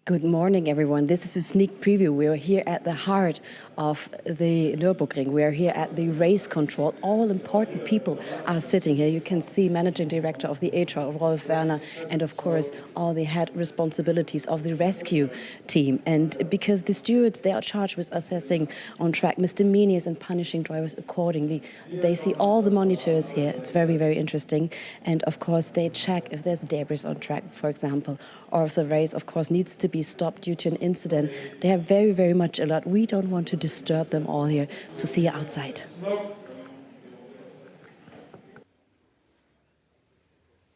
Good morning, everyone. This is a sneak preview. We are here at the heart of the Nürburgring. We are here at the race control. All important people are sitting here. You can see Managing Director of the ETRC, Rolf Werner, and of course, all the head responsibilities of the rescue team. And because the stewards, they are charged with assessing on track misdemeanors and punishing drivers accordingly. They see all the monitors here. It's very, very interesting. And of course, they check if there's debris on track, for example, or if the race, of course, needs to be stopped due to an incident. They are very, very much alert. We don't want to disturb them all here. So see you outside.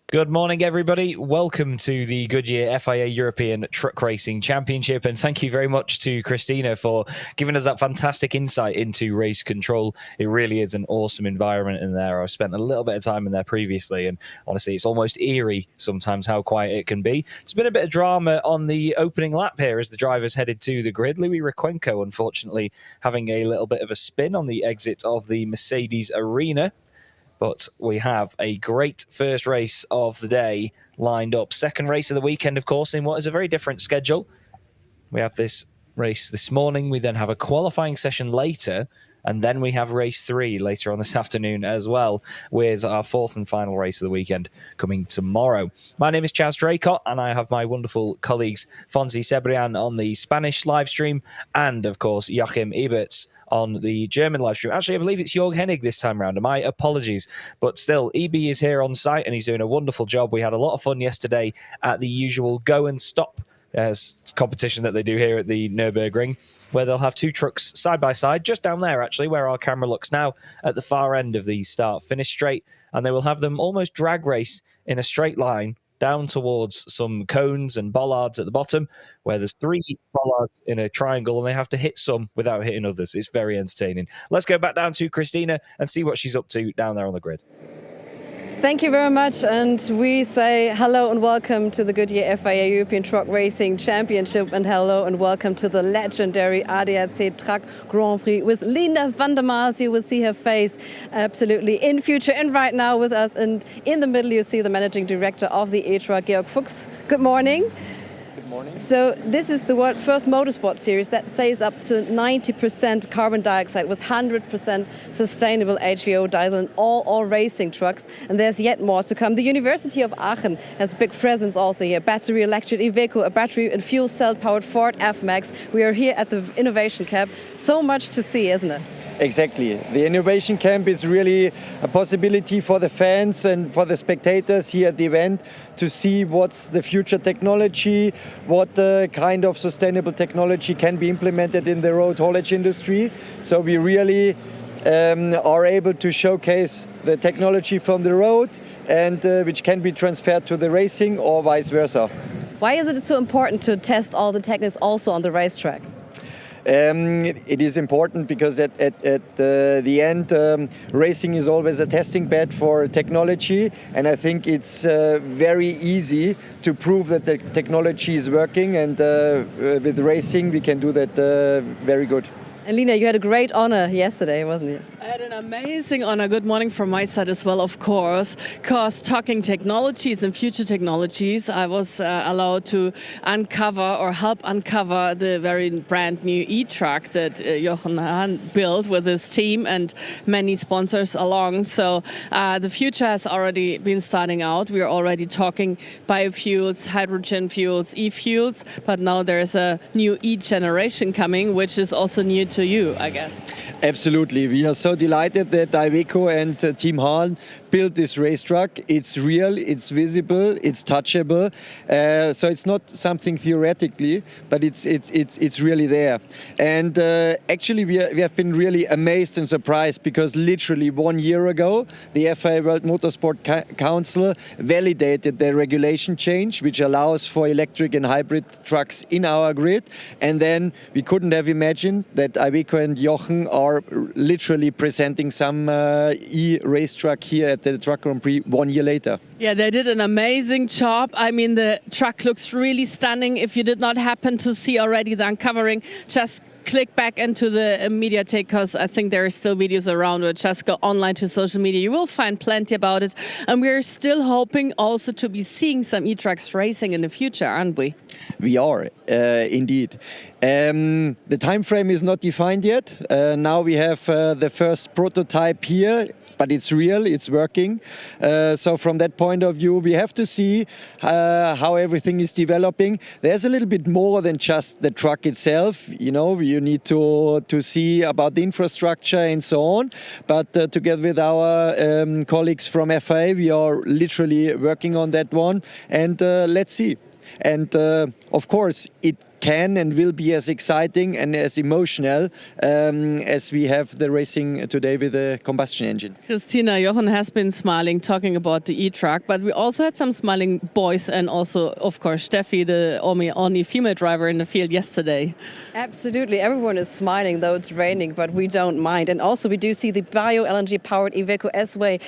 Good morning, everybody. Welcome to the Goodyear FIA European Truck Racing Championship. And thank you very much to Christina for giving us that fantastic insight into race control. It really is an awesome environment in there. I've spent a little bit of time in there previously, and honestly, it's almost eerie sometimes how quiet it can be. There's been a bit of drama on the opening lap here as the drivers headed to the grid. Louis Requenco, unfortunately, having a little bit of a spin on the exit of the Mercedes arena. But we have a great first race of the day lined up. Second race of the weekend, of course, in what is a very different schedule. We have this race this morning. We then have a qualifying session later. And then we have race 3 later on this afternoon as well, with our fourth and final race of the weekend coming tomorrow. My name is Chaz Draycott, and I have my wonderful colleagues Fonzie Cebrian on the Spanish live stream and, of course, Joachim Eberts on the German live stream. Actually, I believe it's Jörg Hennig this time around. My apologies. But still, EB is here on site and he's doing a wonderful job. We had a lot of fun yesterday at the usual go and stop competition that they do here at the Nürburgring, where they'll have two trucks side by side, just down there, actually, where our camera looks now, at the far end of the start-finish straight. And they will have them almost drag race in a straight line down towards some cones and bollards at the bottom, where there's 3 bollards in a triangle, and they have to hit some without hitting others. It's very entertaining. Let's go back down to Christina and see what she's up to down there on the grid. Thank you very much, and we say hello and welcome to the Goodyear FIA European Truck Racing Championship, and hello and welcome to the legendary ETRC Truck Grand Prix with Linda van der Maas. You will see her face absolutely in future and right now with us, and in the middle you see the Managing Director of the ETRC, Georg Fuchs. Good morning. Good morning. So this is the world's first motorsport series that saves up to 90% carbon dioxide with 100% sustainable HVO diesel in all racing trucks. And there's yet more to come. The University of Aachen has a big presence also here. Battery electric Iveco, a battery and fuel cell powered Ford F-Max. We are here at the Innovation Camp. So much to see, isn't it? Exactly. The Innovation Camp is really a possibility for the fans and for the spectators here at the event to see what's the future technology, what kind of sustainable technology can be implemented in the road haulage industry. So we really are able to showcase the technology from the road and which can be transferred to the racing or vice versa. Why is it so important to test all the techniques also on the racetrack? It is important because at the end, racing is always a testing bed for technology, and I think it's very easy to prove that the technology is working, and with racing we can do that very good. And Lina, you had a great honor yesterday, wasn't it? I had an amazing honor. Good morning from my side as well, of course. Because talking technologies and future technologies, I was allowed to uncover or help uncover the very brand new e-truck that Jochen Hahn built with his team and many sponsors along. So the future has already been starting out. We are already talking biofuels, hydrogen fuels, e-fuels, but now there's a new e-generation coming, which is also new to you, I guess. Absolutely. We are so delighted that Iveco and Team Hahn built this race truck. It's real, it's visible, it's touchable. So it's not something theoretically, but it's really there. And actually we have been really amazed and surprised because literally 1 year ago, the FIA World Motorsport Council validated the regulation change, which allows for electric and hybrid trucks in our grid. And then we couldn't have imagined that Iveco and Jochen are literally presenting some e-race truck here at the Truck Grand Prix 1 year later. Yeah, they did an amazing job. I mean, the truck looks really stunning. If you did not happen to see already the uncovering, just click back into the Mediatek, because I think there are still videos around, or just go online to social media. You will find plenty about it. And we're still hoping also to be seeing some e-trucks racing in the future, aren't we? We are, indeed. The time frame is not defined yet. Now we have the first prototype here, but it's real, it's working. So from that point of view, we have to see how everything is developing. There's a little bit more than just the truck itself. You know, you need to see about the infrastructure and so on. But together with our colleagues from FIA, we are literally working on that one. And let's see. And of course, it can and will be as exciting and as emotional as we have the racing today with the combustion engine. Christina, Jochen has been smiling, talking about the e-truck, but we also had some smiling boys, and also, of course, Steffi, the only female driver in the field yesterday. Absolutely. Everyone is smiling, though it's raining, but we don't mind. And also, we do see the bio-LNG-powered Iveco S-Way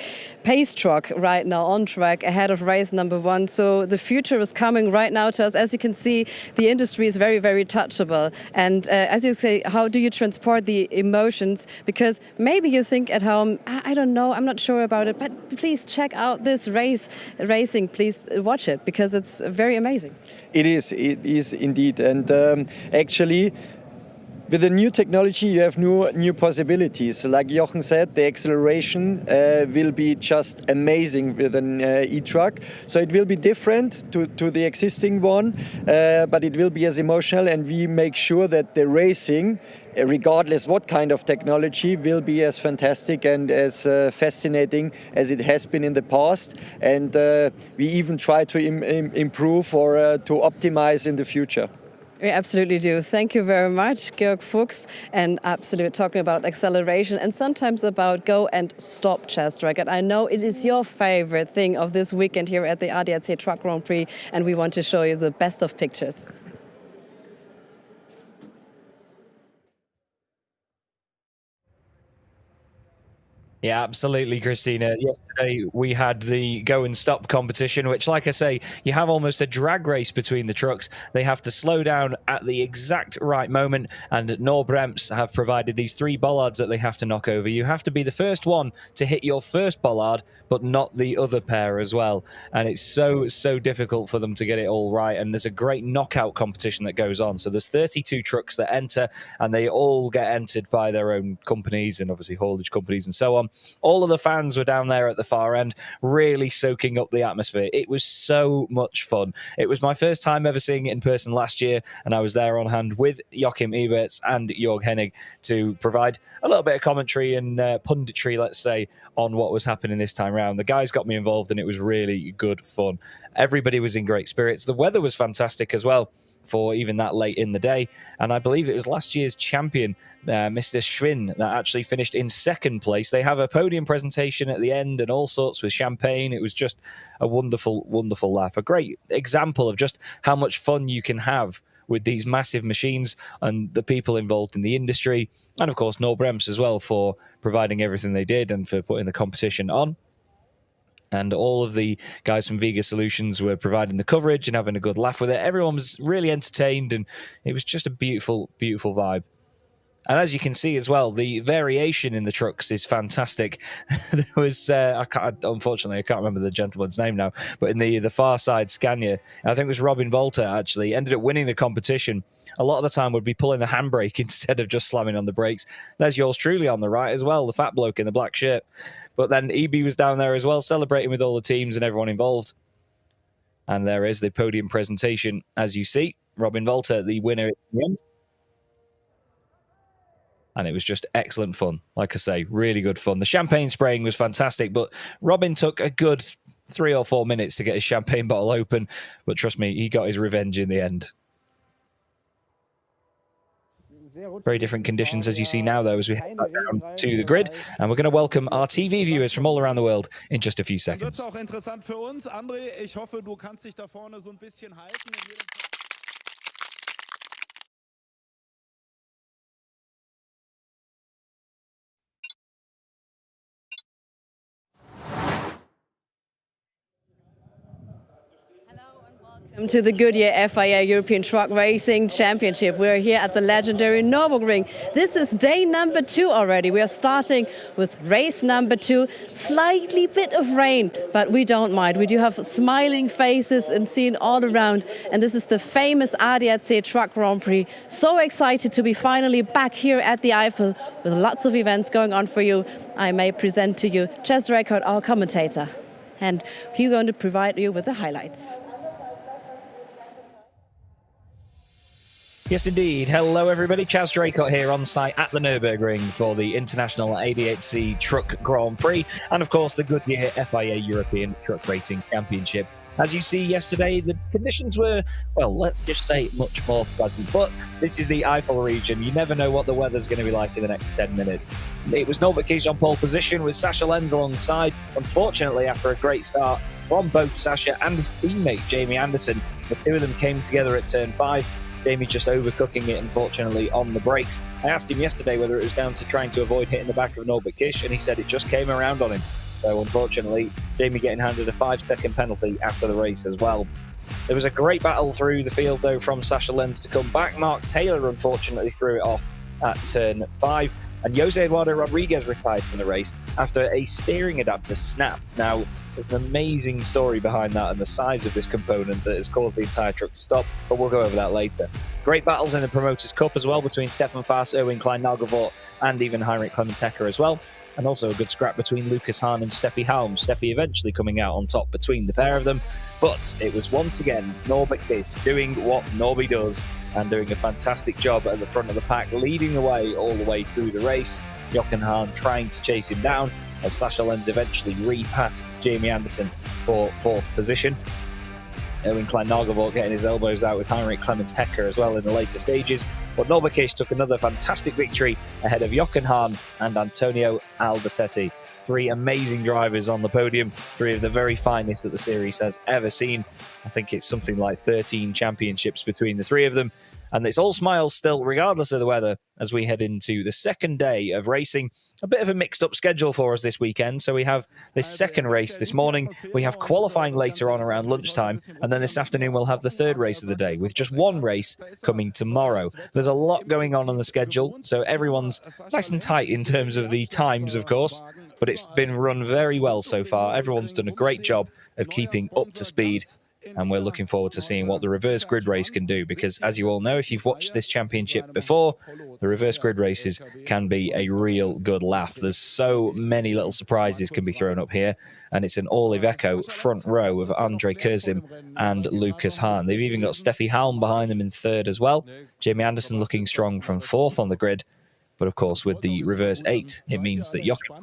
pace truck right now on track ahead of race number 1. So the future is coming right now to us. As you can see, the industry is very, very touchable. And as you say, how do you transport the emotions? Because maybe you think at home, I don't know, I'm not sure about it, but please check out this racing. Please watch it, because it's very amazing. It is indeed. And actually, with the new technology, you have new possibilities. Like Jochen said, the acceleration will be just amazing with an e-truck. So it will be different to the existing one, but it will be as emotional, and we make sure that the racing, regardless what kind of technology, will be as fantastic and as fascinating as it has been in the past. And we even try to improve or to optimize in the future. We absolutely do. Thank you very much, Georg Fuchs, and absolutely talking about acceleration and sometimes about go and stop chest track. And I know it is your favorite thing of this weekend here at the ADAC Truck Grand Prix, and we want to show you the best of pictures. Yeah, absolutely, Christina. Yesterday we had the go and stop competition, which, like I say, you have almost a drag race between the trucks. They have to slow down at the exact right moment, and Nürburgring have provided these 3 bollards that they have to knock over. You have to be the first one to hit your first bollard, but not the other pair as well. And it's so difficult for them to get it all right. And there's a great knockout competition that goes on. So there's 32 trucks that enter, and they all get entered by their own companies and obviously haulage companies and so on. All of the fans were down there at the far end, really soaking up the atmosphere. It was so much fun. It was my first time ever seeing it in person last year, and I was there on hand with Joachim Eberts and Jörg Hennig to provide a little bit of commentary and punditry, let's say, on what was happening this time round. The guys got me involved, and it was really good fun. Everybody was in great spirits. The weather was fantastic as well for even that late in the day. And I believe it was last year's champion, Mr. Schwinn, that actually finished in second place. They have a podium presentation at the end and all sorts with champagne. It was just a wonderful, wonderful laugh. A great example of just how much fun you can have with these massive machines and the people involved in the industry. And of course, Nürburgring as well for providing everything they did and for putting the competition on. And all of the guys from Vega Solutions were providing the coverage and having a good laugh with it. Everyone was really entertained, and it was just a beautiful, beautiful vibe. And as you can see as well, the variation in the trucks is fantastic. There was, unfortunately, I can't remember the gentleman's name now, but in the far side Scania, I think it was Robin Volter actually, ended up winning the competition. A lot of the time would be pulling the handbrake instead of just slamming on the brakes. There's yours truly on the right as well, the fat bloke in the black shirt. But then EB was down there as well, celebrating with all the teams and everyone involved. And there is the podium presentation, as you see. Robin Volter, the winner at the end. And it was just excellent fun. Like I say, really good fun. The champagne spraying was fantastic, but Robin took a good 3 or 4 minutes to get his champagne bottle open. But trust me, he got his revenge in the end. Very different conditions as you see now, though, as we head back down to the grid. And we're going to welcome our TV viewers from all around the world in just a few seconds. Welcome to the Goodyear FIA European Truck Racing Championship. We're here at the legendary Nürburgring. This is day number 2 already. We are starting with race number 2. Slightly bit of rain, but we don't mind. We do have smiling faces and seen all around. And this is the famous ETRC Truck Grand Prix. So excited to be finally back here at the Eifel with lots of events going on for you. I may present to you Chas Draycote, our commentator. And he's going to provide you with the highlights. Yes, indeed. Hello, everybody. Chas Draycote here on site at the Nürburgring for the International ETRC Truck Grand Prix and, of course, the Goodyear FIA European Truck Racing Championship. As you see yesterday, the conditions were, well, let's just say much more pleasant. But this is the Eifel region. You never know what the weather's going to be like in the next 10 minutes. It was Norbert Kish on pole position with Sascha Lenz alongside. Unfortunately, after a great start from both Sascha and his teammate, Jamie Anderson, the two of them came together at turn 5. Jamie just overcooking it, unfortunately, on the brakes. I asked him yesterday whether it was down to trying to avoid hitting the back of Norbert Kish, and he said it just came around on him. So, unfortunately, Jamie getting handed a 5-second penalty after the race as well. There was a great battle through the field, though, from Sascha Lenz to come back. Mark Taylor, unfortunately, threw it off at turn 5. And Jose Eduardo Rodriguez retired from the race after a steering adapter snap. Now, there's an amazing story behind that and the size of this component that has caused the entire truck to stop, but we'll go over that later. Great battles in the Promoters' Cup as well between Stefan Faas, Erwin Klein-Nagelvort and even Heinrich Clemens-Hecker as well. And also a good scrap between Lucas Hahn and Steffi Halm. Steffi eventually coming out on top between the pair of them. But it was once again Norbert Kish doing what Norby does and doing a fantastic job at the front of the pack, leading the way all the way through the race. Jochen Hahn trying to chase him down as Sascha Lenz eventually repassed Jamie Anderson for 4th position. Erwin Klein-Nagelvort getting his elbows out with Heinrich Clemens-Hecker as well in the later stages. But Norbert Kish took another fantastic victory ahead of Jochen Hahn and Antonio Aldersetti. 3 amazing drivers on the podium, 3 of the very finest that the series has ever seen. I think it's something like 13 championships between the 3 of them. And it's all smiles still, regardless of the weather, as we head into the second day of racing. A bit of a mixed-up schedule for us this weekend. So we have this second race this morning. We have qualifying later on around lunchtime. And then this afternoon we'll have the third race of the day, with just one race coming tomorrow. There's a lot going on the schedule, so everyone's nice and tight in terms of the times, of course. But it's been run very well so far. Everyone's done a great job of keeping up to speed. And we're looking forward to seeing what the reverse grid race can do, because as you all know, if you've watched this championship before, the reverse grid races can be a real good laugh. There's so many little surprises can be thrown up here, and it's an all-Iveco front row of Andre Kurzim and Lucas Hahn. They've even got Steffi Halm behind them in 3rd as well. Jamie Anderson looking strong from 4th on the grid, but of course with the reverse 8, it means that Jochen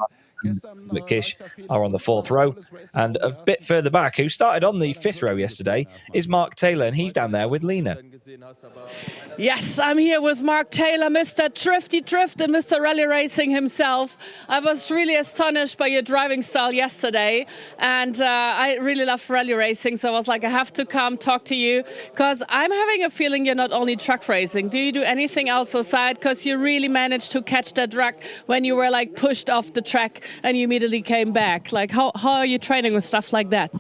and Kish are on the 4th row. And a bit further back, who started on the 5th row yesterday, is Mark Taylor, and he's down there with Lena. Yes, I'm here with Mark Taylor, Mr. Drifty Drift and Mr. Rally Racing himself. I was really astonished by your driving style yesterday, and I really love rally racing, so I was like, I have to come talk to you, because I'm having a feeling you're not only truck racing. Do you do anything else aside? Because you really managed to catch that truck when you were like pushed off the track and you immediately came back. Like, how are you training with stuff like that?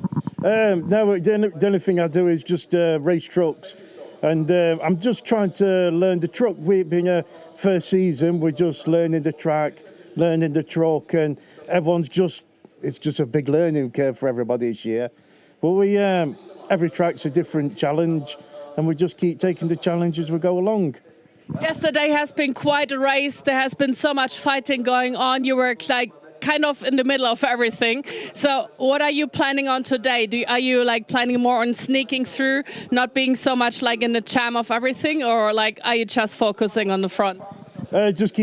No, the only thing I do is just race trucks. And I'm just trying to learn the truck. We being a first season, we're just learning the track, learning the truck, and everyone's it's just a big learning curve for everybody this year. But we, every track's a different challenge, and we just keep taking the challenge as we go along. Yesterday has been quite a race. There has been so much fighting going on. You were like kind of in the middle of everything. So what are you planning on today? Are you like planning more on sneaking through, not being so much like in the jam of everything, or like are you just focusing on the front? I just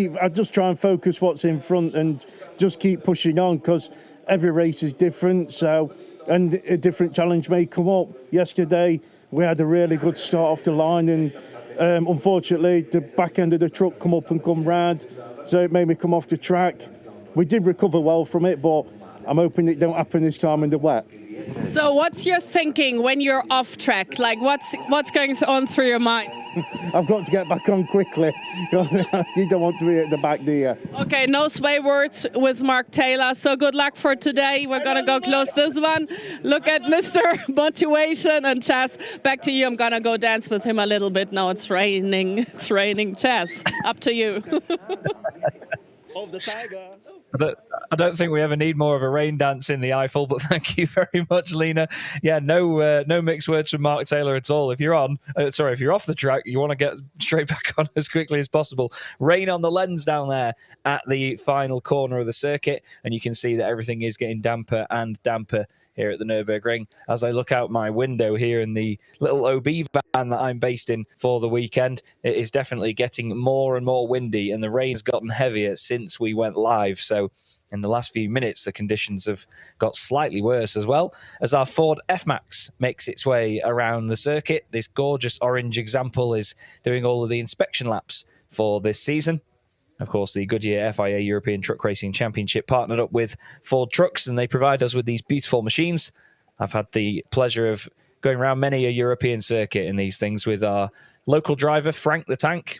try and focus what's in front and just keep pushing on, because every race is different. So, and a different challenge may come up. Yesterday we had a really good start off the line, and unfortunately the back end of the truck come up and come round, so it made me come off the track. We did recover well from it, but I'm hoping it don't happen this time in the wet. So what's your thinking when you're off track? Like what's going on through your mind? I've got to get back on quickly. You don't want to be at the back, do you? Okay, no sway words with Mark Taylor. So good luck for today. We're going to go close this one. Look at Mr. Motivation. And Chas, back to you. I'm going to go dance with him a little bit. Now it's raining. It's raining. Chas, up to you. Of the tiger. I don't think we ever need more of a rain dance in the Eiffel, but thank you very much, Lena. Yeah, no mixed words from Mark Taylor at all. If you're if you're off the track, you want to get straight back on as quickly as possible. Rain on the lens down there at the final corner of the circuit, and you can see that everything is getting damper and damper here at the Nürburgring. As I look out my window here in the little OB van that I'm based in for the weekend, it is definitely getting more and more windy, and the rain's gotten heavier since we went live. So in the last few minutes, the conditions have got slightly worse as well, as our Ford F-Max makes its way around the circuit. This gorgeous orange example is doing all of the inspection laps for this season. Of course, the Goodyear FIA European Truck Racing Championship partnered up with Ford Trucks, and they provide us with these beautiful machines. I've had the pleasure of going around many a European circuit in these things with our local driver, Frank the Tank.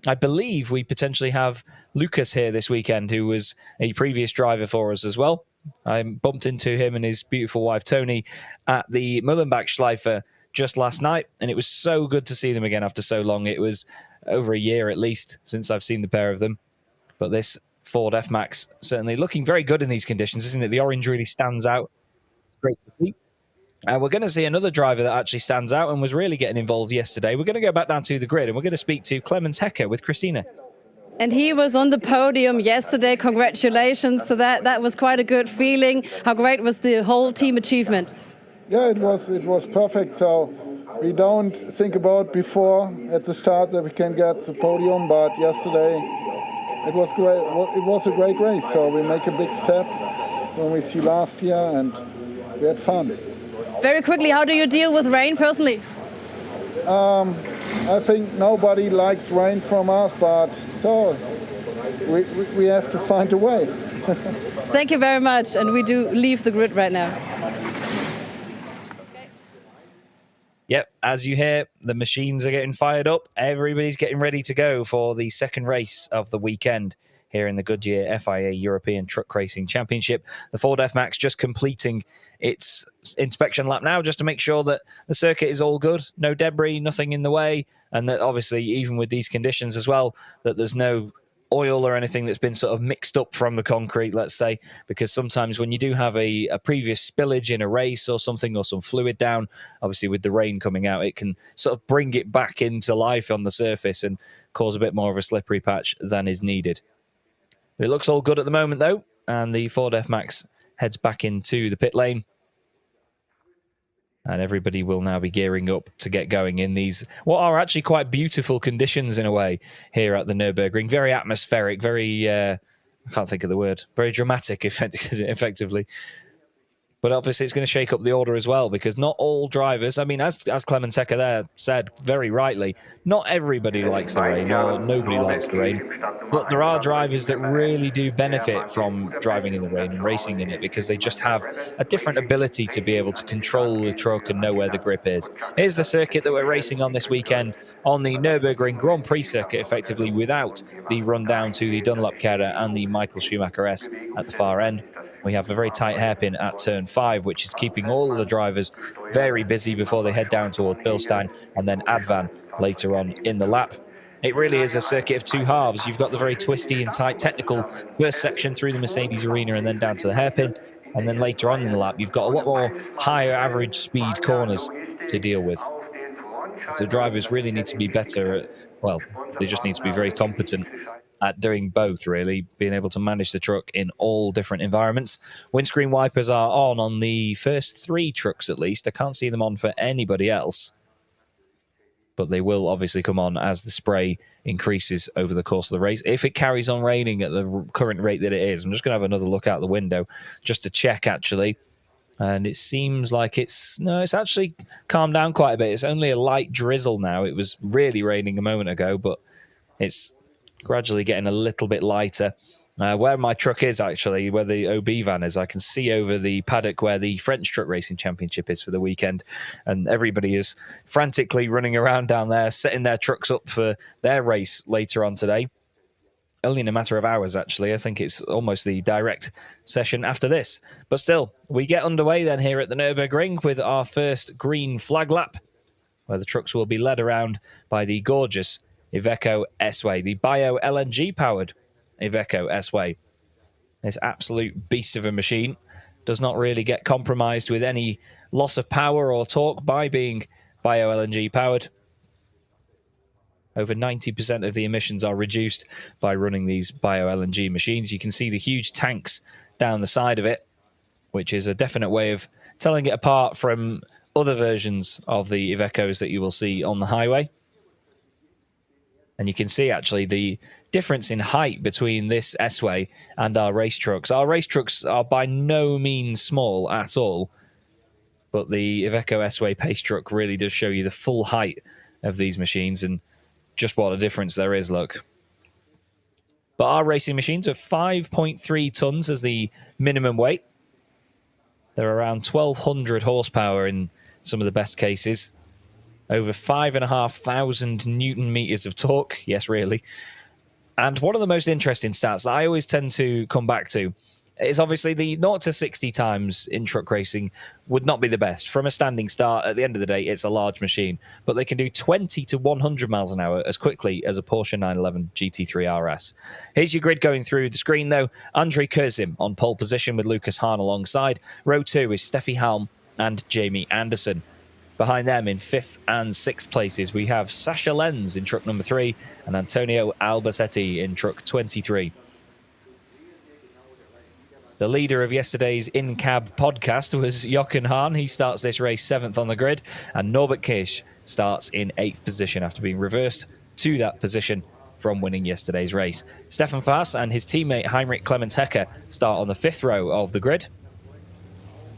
I believe we potentially have Lucas here this weekend, who was a previous driver for us as well. I bumped into him and his beautiful wife, Tony, at the Mullenbach Schleifer just last night, and it was so good to see them again after so long. It was over a year at least since I've seen the pair of them. But this Ford F-Max certainly looking very good in these conditions, isn't it? The orange really stands out. Great to see. And we're going to see another driver that actually stands out and was really getting involved yesterday. We're going to go back down to the grid, and we're going to speak to Clemens Hecker with Christina. And he was on the podium yesterday. Congratulations to that. That was quite a good feeling. How great was the whole team achievement? Yeah, it was perfect. So we don't think about before at the start that we can get the podium, but yesterday it was great. It was a great race. So we make a big step when we see last year, and we had fun. Very quickly, how do you deal with rain personally? I think nobody likes rain from us, but so we have to find a way. Thank you very much, and we do leave the grid right now. Yep, as you hear, the machines are getting fired up. Everybody's getting ready to go for the second race of the weekend here in the Goodyear FIA European Truck Racing Championship. The Ford F-Max just completing its inspection lap now, just to make sure that the circuit is all good, no debris, nothing in the way, and that obviously, even with these conditions as well, that there's no oil or anything that's been sort of mixed up from the concrete, let's say, because sometimes when you do have a previous spillage in a race or something, or some fluid down, obviously with the rain coming out, it can sort of bring it back into life on the surface and cause a bit more of a slippery patch than is needed. It looks all good at the moment, though, and the Ford F-Max heads back into the pit lane. And everybody will now be gearing up to get going in these, what are actually quite beautiful conditions in a way, here at the Nürburgring. Very atmospheric, very, I can't think of the word, very dramatic, effectively. But obviously it's going to shake up the order as well, because not all drivers, I mean, as Clemens Hecker there said very rightly, not everybody likes the rain, or nobody likes the rain. But there are drivers that really do benefit from driving in the rain and racing in it, because they just have a different ability to be able to control the truck and know where the grip is. Here's the circuit that we're racing on this weekend, on the Nürburgring Grand Prix circuit, effectively without the run down to the Dunlop Kehrer and the Michael Schumacher S at the far end. We have a very tight hairpin at turn 5, which is keeping all of the drivers very busy before they head down toward Bilstein and then Advan later on in the lap. It really is a circuit of two halves. You've got the very twisty and tight technical first section through the Mercedes arena and then down to the hairpin. And then later on in the lap, you've got a lot more higher average speed corners to deal with. So drivers really need to be better at, well, they just need to be very competent at doing both, really, being able to manage the truck in all different environments. Windscreen wipers are on the first 3 trucks at least. I can't see them on for anybody else, but they will obviously come on as the spray increases over the course of the race. If it carries on raining at the current rate that it is, I'm just going to have another look out the window just to check, actually. And it seems like it's actually calmed down quite a bit. It's only a light drizzle now. It was really raining a moment ago, but it's gradually getting a little bit lighter. Where my truck is, actually, where the OB van is, I can see over the paddock where the French Truck Racing Championship is for the weekend. And everybody is frantically running around down there, setting their trucks up for their race later on today. Only in a matter of hours, actually. I think it's almost the direct session after this. But still, we get underway then here at the Nürburgring with our first green flag lap, where the trucks will be led around by the gorgeous Iveco S-Way, the bio-LNG powered Iveco S-Way. This absolute beast of a machine does not really get compromised with any loss of power or torque by being bio-LNG powered. Over 90% of the emissions are reduced by running these bio-LNG machines. You can see the huge tanks down the side of it, which is a definite way of telling it apart from other versions of the Ivecos that you will see on the highway. And you can see, actually, the difference in height between this S-Way and our race trucks. Our race trucks are by no means small at all, but the Iveco S-Way pace truck really does show you the full height of these machines and just what a difference there is, look. But our racing machines are 5.3 tons as the minimum weight. They're around 1,200 horsepower in some of the best cases. Over 5,500 Newton meters of torque. Yes, really. And one of the most interesting stats that I always tend to come back to is obviously the 0 to 60 times in truck racing would not be the best. From a standing start, at the end of the day, it's a large machine. But they can do 20 to 100 miles an hour as quickly as a Porsche 911 GT3 RS. Here's your grid going through the screen, though. Andrei Kurzim on pole position with Lucas Hahn alongside. Row 2 is Steffi Halm and Jamie Anderson. Behind them in 5th and 6th places, we have Sasha Lenz in truck number 3 and Antonio Albacete in truck 23. The leader of yesterday's in-cab podcast was Jochen Hahn. He starts this race 7th on the grid, and Norbert Kirsch starts in 8th position after being reversed to that position from winning yesterday's race. Stefan Faas and his teammate Heinrich Clemens Hecker start on the 5th row of the grid.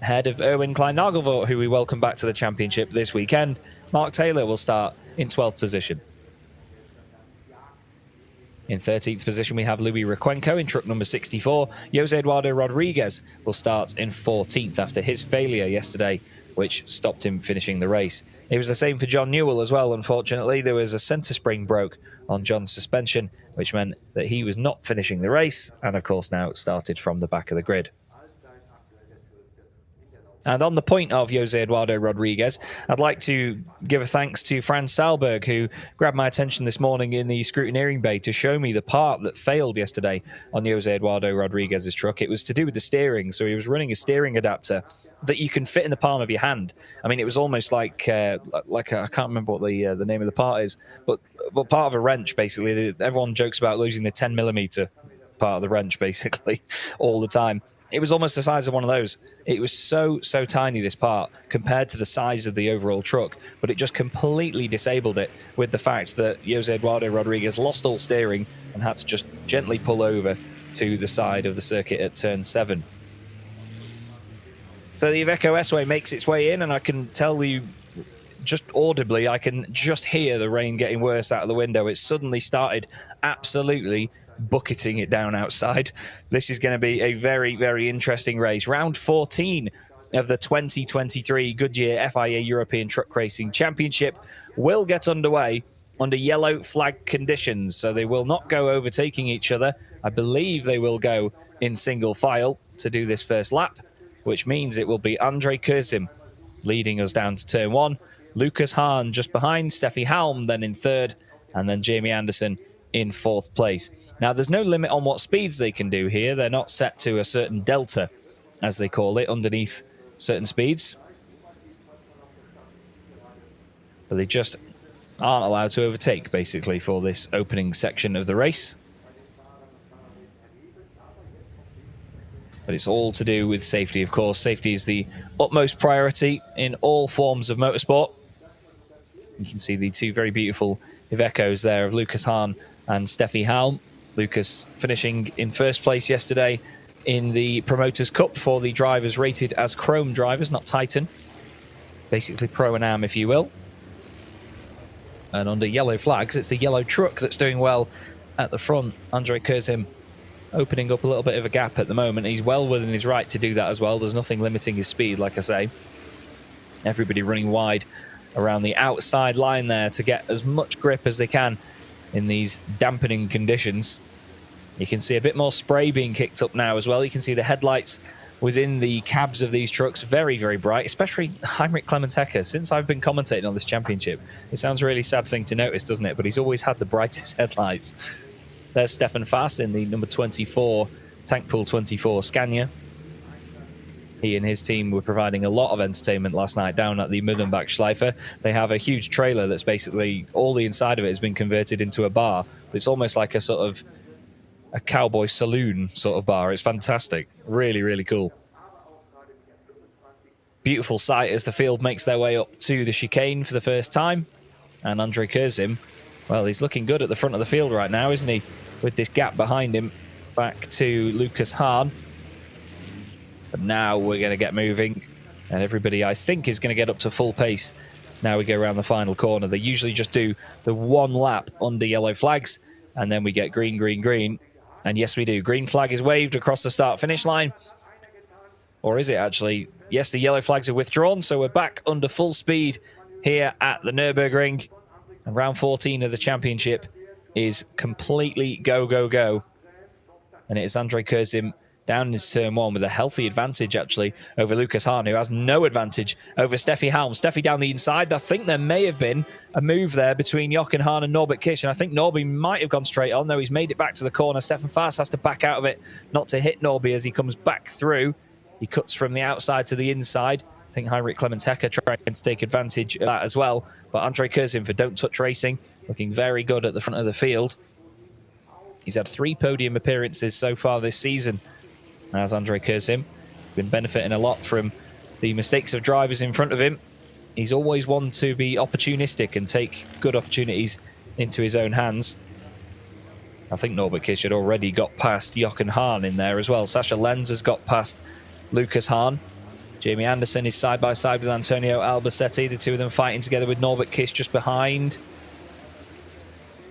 Ahead of Erwin Klein-Nagelvoort, who we welcome back to the championship this weekend, Mark Taylor will start in 12th position. In 13th position, we have Louis Requenco in truck number 64. Jose Eduardo Rodriguez will start in 14th after his failure yesterday, which stopped him finishing the race. It was the same for John Newell as well, unfortunately. There was a centre spring broke on John's suspension, which meant that he was not finishing the race, and of course now started from the back of the grid. And on the point of Jose Eduardo Rodriguez, I'd like to give a thanks to Franz Salberg, who grabbed my attention this morning in the scrutineering bay to show me the part that failed yesterday on Jose Eduardo Rodriguez's truck. It was to do with the steering, so he was running a steering adapter that you can fit in the palm of your hand. I mean, it was almost like I can't remember what the name of the part is, but part of a wrench, basically. Everyone jokes about losing the 10mm part of the wrench, basically, all the time. It was almost the size of one of those. It was so tiny, this part, compared to the size of the overall truck, but it just completely disabled it with the fact that Jose Eduardo Rodriguez lost all steering and had to just gently pull over to the side of the circuit at turn 7. So the Iveco S-Way makes its way in, and I can tell you just audibly, I can just hear the rain getting worse out of the window. It suddenly started absolutely bucketing it down outside. This is going to be a very, very interesting race. Round 14 of the 2023 Goodyear FIA European Truck Racing Championship will get underway under yellow flag conditions, so they will not go overtaking each other. I believe they will go in single file to do this first lap, which means it will be Andrei Kurzim leading us down to turn 1, Lucas Hahn just behind, Steffi Halm then in 3rd, and then Jamie Anderson in 4th place. Now, there's no limit on what speeds they can do here. They're not set to a certain delta, as they call it, underneath certain speeds. But they just aren't allowed to overtake, basically, for this opening section of the race. But it's all to do with safety, of course. Safety is the utmost priority in all forms of motorsport. You can see the two very beautiful Ivecos there of Lucas Hahn and Steffi Halm. Lucas finishing in 1st place yesterday in the Promoters' Cup for the drivers rated as Chrome drivers, not Titan. Basically Pro and Am, if you will. And under yellow flags, it's the yellow truck that's doing well at the front. Andrei Kurzim opening up a little bit of a gap at the moment. He's well within his right to do that as well. There's nothing limiting his speed, like I say. Everybody running wide around the outside line there to get as much grip as they can in these dampening conditions. You can see a bit more spray being kicked up now as well. You can see the headlights within the cabs of these trucks very, very bright, especially Heinrich Clemens Hecker. Since I've been commentating on this championship, it sounds a really sad thing to notice, doesn't it? But he's always had the brightest headlights. There's Stefan Fass in the number 24 Tank Pool 24 Scania. He and his team were providing a lot of entertainment last night down at the Mühlenbach Schleifer. They have a huge trailer that's basically, all the inside of it has been converted into a bar. It's almost like a sort of a cowboy saloon sort of bar. It's fantastic. Really, really cool. Beautiful sight as the field makes their way up to the chicane for the first time. And Andrei Kurzim, well, he's looking good at the front of the field right now, isn't he? With this gap behind him back to Lucas Hahn. But now we're going to get moving. And everybody, I think, is going to get up to full pace. Now we go around the final corner. They usually just do the one lap under yellow flags. And then we get green, green, green. And yes, we do. Green flag is waved across the start-finish line. Or is it actually? Yes, the yellow flags are withdrawn. So we're back under full speed here at the Nürburgring. And round 14 of the championship is completely go, go, go. And it is Andrei Kurzim down into turn one with a healthy advantage, actually, over Lucas Hahn, who has no advantage over Steffi Halm. Steffi down the inside. I think there may have been a move there between Jochen Hahn and Norbert Kish, and I think Norby might have gone straight on, though he's made it back to the corner. Stefan Fass has to back out of it, not to hit Norby as he comes back through. He cuts from the outside to the inside. I think Heinrich Clemens Hecker trying to take advantage of that as well. But Andrei Kurzim for Don't Touch Racing, looking very good at the front of the field. He's had 3 podium appearances so far this season. As Andrei Kurzim, he's been benefiting a lot from the mistakes of drivers in front of him. He's always one to be opportunistic and take good opportunities into his own hands. I think Norbert Kish had already got past Jochen Hahn in there as well. Sascha Lenz has got past Lucas Hahn. Jamie Anderson is side by side with Antonio Albacete. The two of them fighting together with Norbert Kish just behind.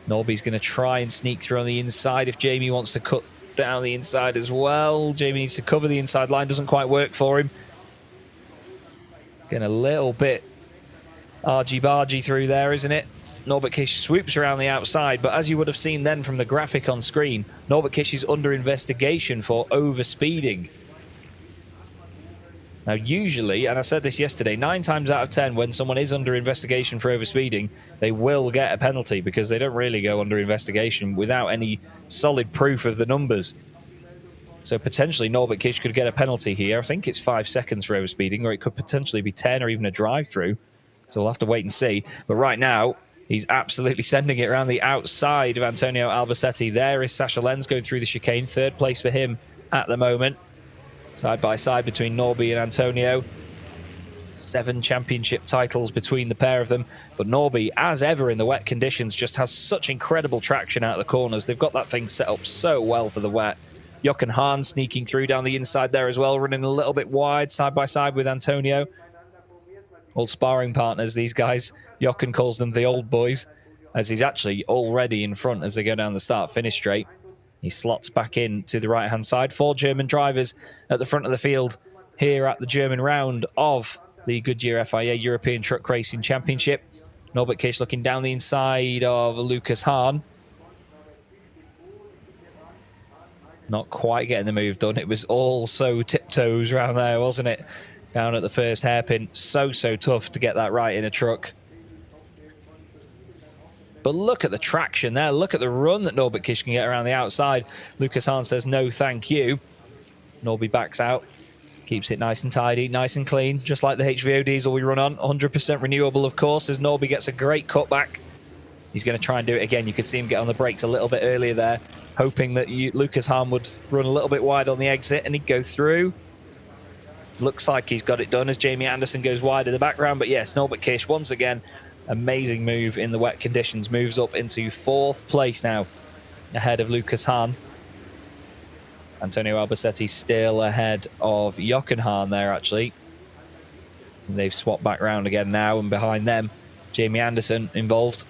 Norby's going to try and sneak through on the inside if Jamie wants to cut down the inside as well. Jamie needs to cover the inside line. Doesn't quite work for him. It's getting a little bit argy-bargy through there, isn't it? Norbert Kish swoops around the outside, but as you would have seen then from the graphic on screen, Norbert Kish is under investigation for overspeeding. Now, usually, and I said this yesterday, 9 times out of 10, when someone is under investigation for overspeeding, they will get a penalty because they don't really go under investigation without any solid proof of the numbers. So potentially Norbert Kish could get a penalty here. I think it's 5 seconds for overspeeding, or it could potentially be 10 or even a drive-through. So we'll have to wait and see. But right now, he's absolutely sending it around the outside of Antonio Albacete. There is Sascha Lenz going through the chicane. 3rd place for him at the moment. Side by side between Norby and Antonio. 7 championship titles between the pair of them. But Norby, as ever in the wet conditions, just has such incredible traction out of the corners. They've got that thing set up so well for the wet. Jochen Hahn sneaking through down the inside there as well, running a little bit wide, side by side with Antonio. Old sparring partners, these guys. Jochen calls them the old boys, as he's actually already in front as they go down the start-finish straight. He slots back in to the right-hand side. 4 German drivers at the front of the field here at the German round of the Goodyear FIA European Truck Racing Championship. Norbert Kish looking down the inside of Lucas Hahn. Not quite getting the move done. It was all so tiptoes around there, wasn't it? Down at the first hairpin. So tough to get that right in a truck. But look at the traction there. Look at the run that Norbert Kish can get around the outside. Lucas Hahn says, no, thank you. Norby backs out. Keeps it nice and tidy, nice and clean. Just like the HVO diesel we run on. 100% renewable, of course, as Norby gets a great cutback. He's going to try and do it again. You could see him get on the brakes a little bit earlier there, hoping that Lucas Hahn would run a little bit wide on the exit and he'd go through. Looks like he's got it done as Jamie Anderson goes wide in the background. But yes, Norbert Kish, once again, amazing move in the wet conditions. Moves up into 4th place now, ahead of Lucas Hahn. Antonio Albacete still ahead of Jochen Hahn there, actually. And they've swapped back round again now, and behind them, Jamie Anderson involved.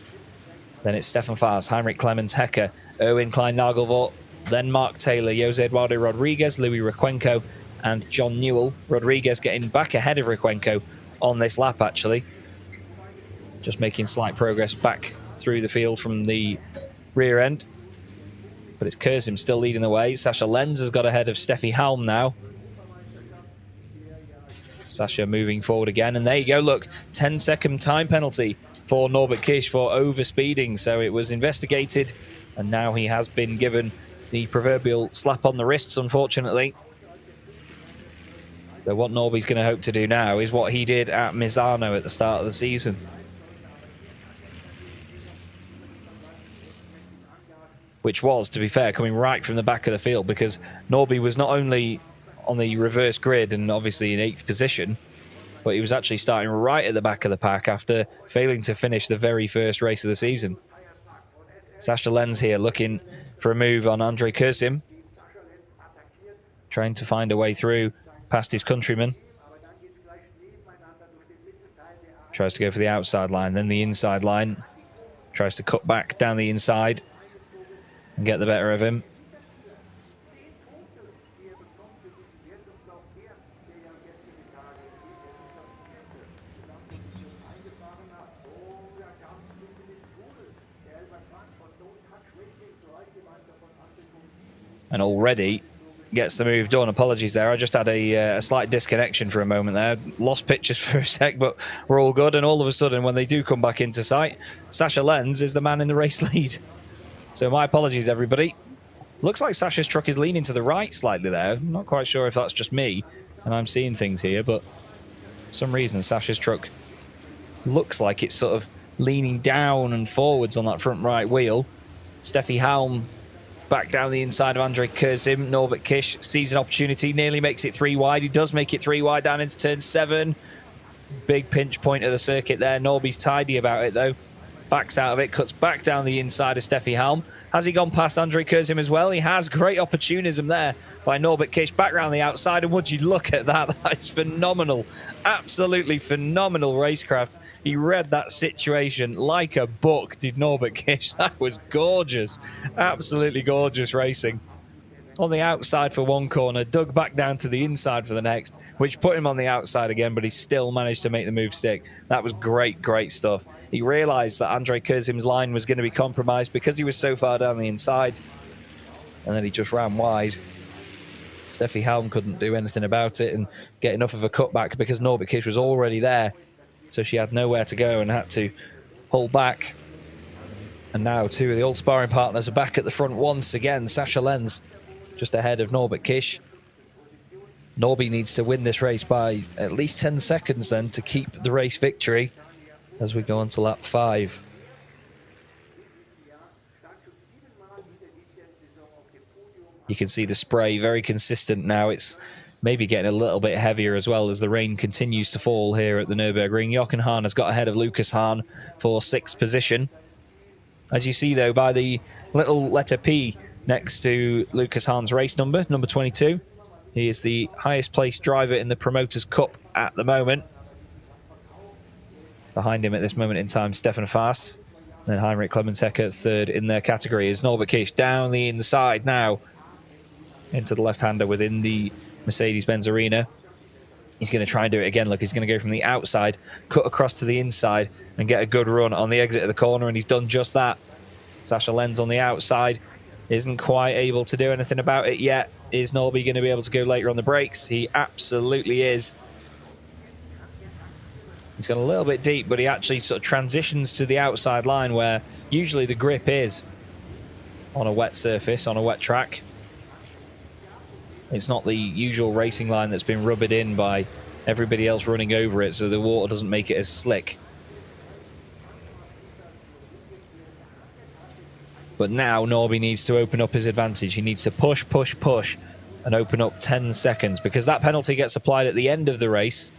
Then it's Stefan Faas, Heinrich Clemens Hecker, Erwin Klein-Nagelvort, then Mark Taylor, Jose Eduardo Rodriguez, Louis Requenco, and John Newell. Rodriguez getting back ahead of Requenco on this lap, actually. Just making slight progress back through the field from the rear end. But it's Curzim still leading the way. Sasha Lenz has got ahead of Steffi Halm now. Sasha moving forward again. And there you go, look, 10-second time penalty for Norbert Kish for overspeeding. So it was investigated, and now he has been given the proverbial slap on the wrists, unfortunately. So what Norby's going to hope to do now is what he did at Misano at the start of the season. Which was, to be fair, coming right from the back of the field, because Norby was not only on the reverse grid and obviously in 8th position, but he was actually starting right at the back of the pack after failing to finish the very first race of the season. Sasha Lenz here looking for a move on Andre Curzim, trying to find a way through past his countryman. Tries to go for the outside line, then the inside line. Tries to cut back down the inside and get the better of him. And already gets the move done. Apologies there. I just had a slight disconnection for a moment there. Lost pictures for a sec, but we're all good. And all of a sudden, when they do come back into sight, Sasha Lenz is the man in the race lead. So my apologies, everybody. Looks like Sasha's truck is leaning to the right slightly there. I'm not quite sure if that's just me and I'm seeing things here, but for some reason Sasha's truck looks like it's sort of leaning down and forwards on that front right wheel. Steffi Halm back down the inside of Andre Curzim. Norbert Kish sees an opportunity, nearly makes it 3 wide. He does make it 3 wide down into turn 7. Big pinch point of the circuit there. Norby's tidy about it though. Backs out of it, cuts back down the inside of Steffi Halm. Has he gone past Andre Curzim as well? He has. Great opportunism there by Norbert Kish. Back around the outside, and would you look at that? That is phenomenal. Absolutely phenomenal racecraft. He read that situation like a book, did Norbert Kish. That was gorgeous. Absolutely gorgeous racing. On the outside for one corner, dug back down to the inside for the next, which put him on the outside again, but he still managed to make the move stick. That was great, great stuff. He realized that Andre Curzim's line was going to be compromised because he was so far down the inside, and then he just ran wide. Steffi Halm couldn't do anything about it and get enough of a cutback because Norbert Kish was already there, so she had nowhere to go and had to hold back. And now two of the old sparring partners are back at the front once again. Sasha Lenz just ahead of Norbert Kish. Norby needs to win this race by at least 10 seconds then to keep the race victory as we go on to lap 5. You can see the spray very consistent now. It's maybe getting a little bit heavier as well as the rain continues to fall here at the Nürburgring. Jochen Hahn has got ahead of Lucas Hahn for 6th position. As you see though, by the little letter P next to Lucas Hahn's race number, number 22. He is the highest placed driver in the Promoters' Cup at the moment. Behind him at this moment in time, Stefan Faas. Then Heinrich Clementecker, 3rd in their category, is Norbert Kish down the inside now into the left-hander within the Mercedes-Benz arena. He's going to try and do it again. Look, he's going to go from the outside, cut across to the inside and get a good run on the exit of the corner, and he's done just that. Sasha Lenz on the outside. Isn't quite able to do anything about it yet. Is Norby going to be able to go later on the brakes? He absolutely is. He's got a little bit deep, but he actually sort of transitions to the outside line where usually the grip is on a wet surface, on a wet track. It's not the usual racing line that's been rubbered in by everybody else running over it, so the water doesn't make it as slick. But now Norby needs to open up his advantage. He needs to push, push, push and open up 10 seconds because that penalty gets applied at the end of the race.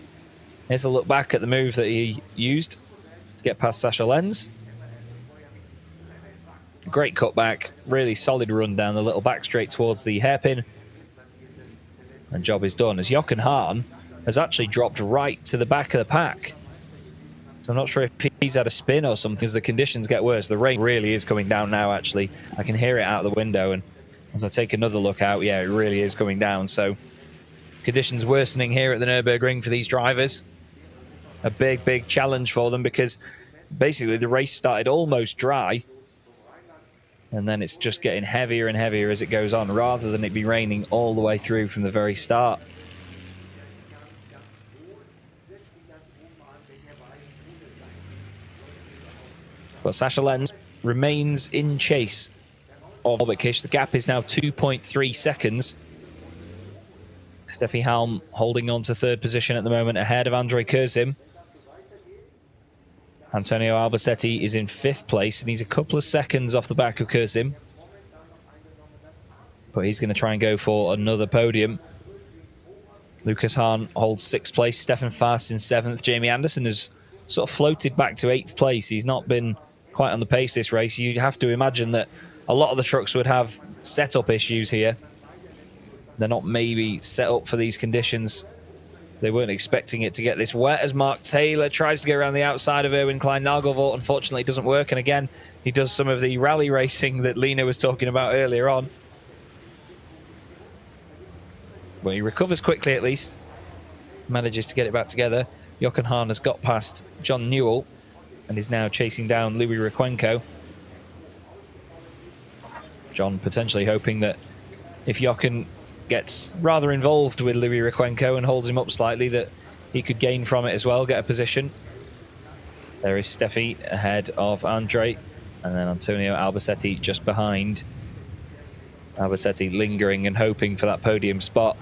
Here's a look back at the move that he used to get past Sasha Lenz. Great cutback, really solid run down the little back straight towards the hairpin. And job is done as Jochen Hahn has actually dropped right to the back of the pack. So I'm not sure if he's had a spin or something as the conditions get worse. The rain really is coming down now, actually. I can hear it out the window, and As I take another look out, yeah, it really is coming down. So conditions worsening here at the Nürburgring for these drivers. A big, big challenge for them because basically the race started almost dry. And then it's just getting heavier and heavier as it goes on, rather than it be raining all the way through from the very start. But Sascha Lenz remains in chase of Kish. The gap is now 2.3 seconds. Steffi Halm holding on to third position at the moment, ahead of Andrei Kurzim. Antonio Albacetti is in fifth place, and he's a couple of seconds off the back of Kurzim. But he's going to try and go for another podium. Lucas Hahn holds sixth place, Stefan Faas in seventh. Jamie Anderson has sort of floated back to eighth place. He's not been quite on the pace this race. You'd have to imagine that a lot of the trucks would have setup issues here. They're not maybe set up for these conditions. They weren't expecting it to get this wet as Mark Taylor tries to go around the outside of Erwin Klein-Nagelvoort. Unfortunately, it doesn't work. And again, he does some of the rally racing that Lena was talking about earlier on. Well, he recovers quickly at least. Manages to get it back together. Jochen Hahn has got past John Newell and is now chasing down Louis Requenco. John potentially hoping that if Jochen gets rather involved with Louis Requenco and holds him up slightly, that he could gain from it as well, get a position. There is Steffi ahead of Andre, and then Antonio Albacetti just behind. Albacetti lingering and hoping for that podium spot.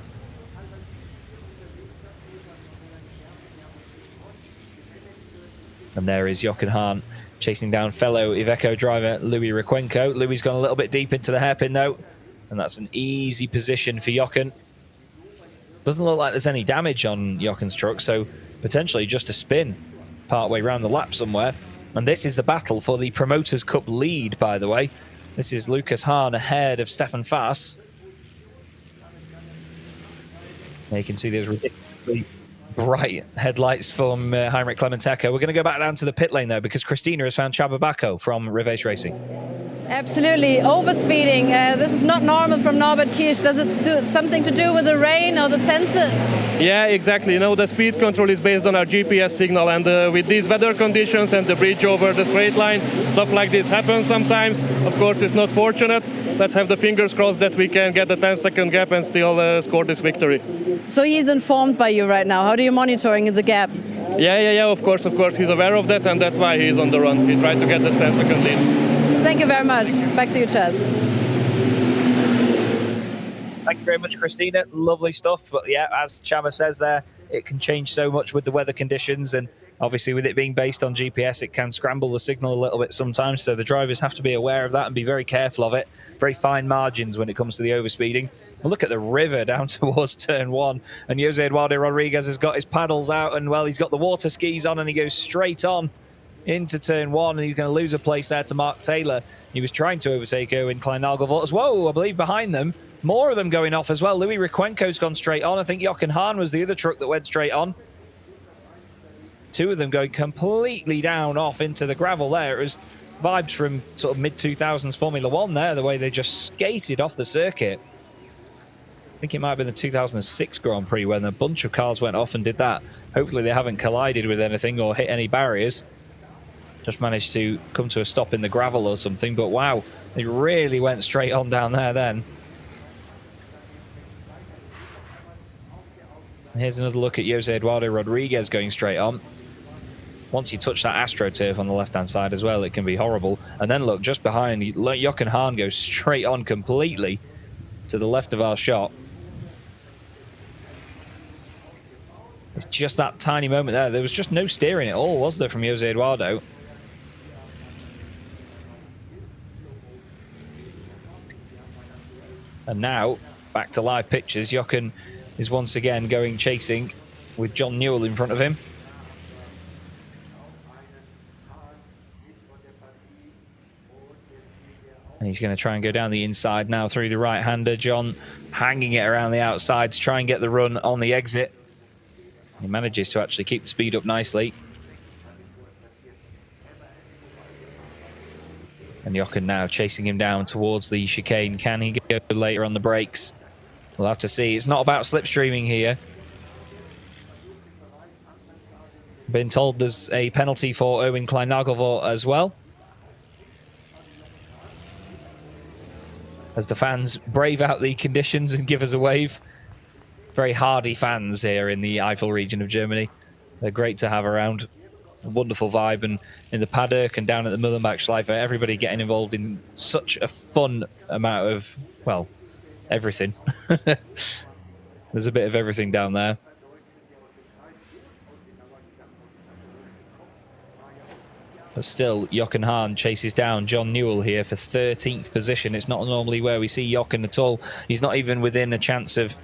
And there is Jochen Hahn chasing down fellow Iveco driver Louis Requenco. Louis gone a little bit deep into the hairpin though, and that's an easy position for Jochen. Doesn't look like there's any damage on Jochen's truck, so potentially just a spin partway around the lap somewhere. And this is the battle for the Promoters Cup lead, by the way. This is Lucas Hahn ahead of Stefan Faas. There you can see those ridiculously bright headlights from Heinrich Clementeco. We're going to go back down to the pit lane, though, because Christina has found Csaba Bacco from Revace Racing. Absolutely, overspeeding. This is not normal from Norbert Kirsch. Does it do something to do with the rain or the sensors? Yeah, exactly. You know, the speed control is based on our GPS signal, and with these weather conditions and the bridge over the straight line, stuff like this happens sometimes. Of course, it's not fortunate. Let's have the fingers crossed that we can get the 10-second gap and still score this victory. So he's informed by you right now. How do you monitoring the gap? Yeah, of course. He's aware of that, and that's why he's on the run. He's trying to get this 10-second lead. Thank you very much. Back to you, Chaz. Thank you very much, Christina. Lovely stuff. But yeah, as Csaba says there, it can change so much with the weather conditions, and obviously with it being based on GPS, it can scramble the signal a little bit sometimes, so the drivers have to be aware of that and be very careful of it. Very fine margins when it comes to the overspeeding. Look at the river down towards turn one, and Jose Eduardo Rodriguez has got his paddles out, and well, he's got the water skis on, and he goes straight on into turn one, and he's going to lose a place there to Mark Taylor. He was trying to overtake Erwin Klein-Nagelvoort as well. I believe behind them, more of them going off as well. Louis Requenco's gone straight on. I think Jochen Hahn was the other truck that went straight on. Two of them going completely down off into the gravel there. It was vibes from sort of mid-2000s Formula One there, the way they just skated off the circuit. I think it might have been the 2006 Grand Prix when a bunch of cars went off and did that. Hopefully they haven't collided with anything or hit any barriers. Just managed to come to a stop in the gravel or something, but wow, they really went straight on down there then. Here's another look at Jose Eduardo Rodriguez going straight on. Once you touch that AstroTurf on the left-hand side as well, it can be horrible. And then look, just behind, Jochen Hahn goes straight on completely to the left of our shot. It's just that tiny moment there. There was just no steering at all, was there, from Jose Eduardo? And now, back to live pictures, Jochen is once again going chasing with John Newell in front of him. And he's going to try and go down the inside now through the right-hander. John hanging it around the outside to try and get the run on the exit. He manages to actually keep the speed up nicely. And Jochen now chasing him down towards the chicane. Can he go later on the brakes? We'll have to see. It's not about slipstreaming here. Been told there's a penalty for Erwin Klein-Nagelvoort as well, as the fans brave out the conditions and give us a wave. Very hardy fans here in the Eifel region of Germany. They're great to have around. A wonderful vibe, and in the paddock and down at the Mullenbach-Schleife, everybody getting involved in such a fun amount of, well, everything. There's a bit of everything down there. But still, Jochen Hahn chases down John Newell here for 13th position. It's not normally where we see Jochen at all. He's not even within a chance of,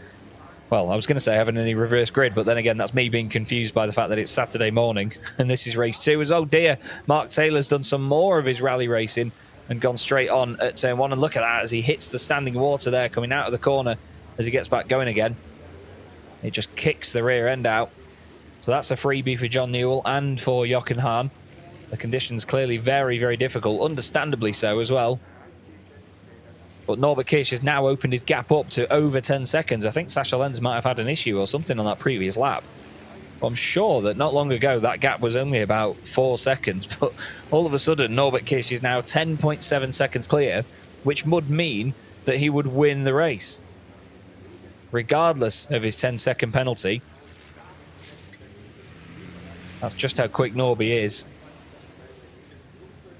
well, I was going to say having any reverse grid, but then again, that's me being confused by the fact that it's Saturday morning and this is race 2. As, oh dear, Mark Taylor's done some more of his rally racing and gone straight on at turn 1. And look at that as he hits the standing water there coming out of the corner as he gets back going again. It just kicks the rear end out. So that's a freebie for John Newell and for Jochen Hahn. The conditions clearly very, very difficult, understandably so as well. But Norbert Kirsch has now opened his gap up to over 10 seconds. I think Sascha Lenz might have had an issue or something on that previous lap. I'm sure that not long ago that gap was only about 4 seconds, but all of a sudden Norbert Kirsch is now 10.7 seconds clear, which would mean that he would win the race, regardless of his 10-second penalty. That's just how quick Norby is.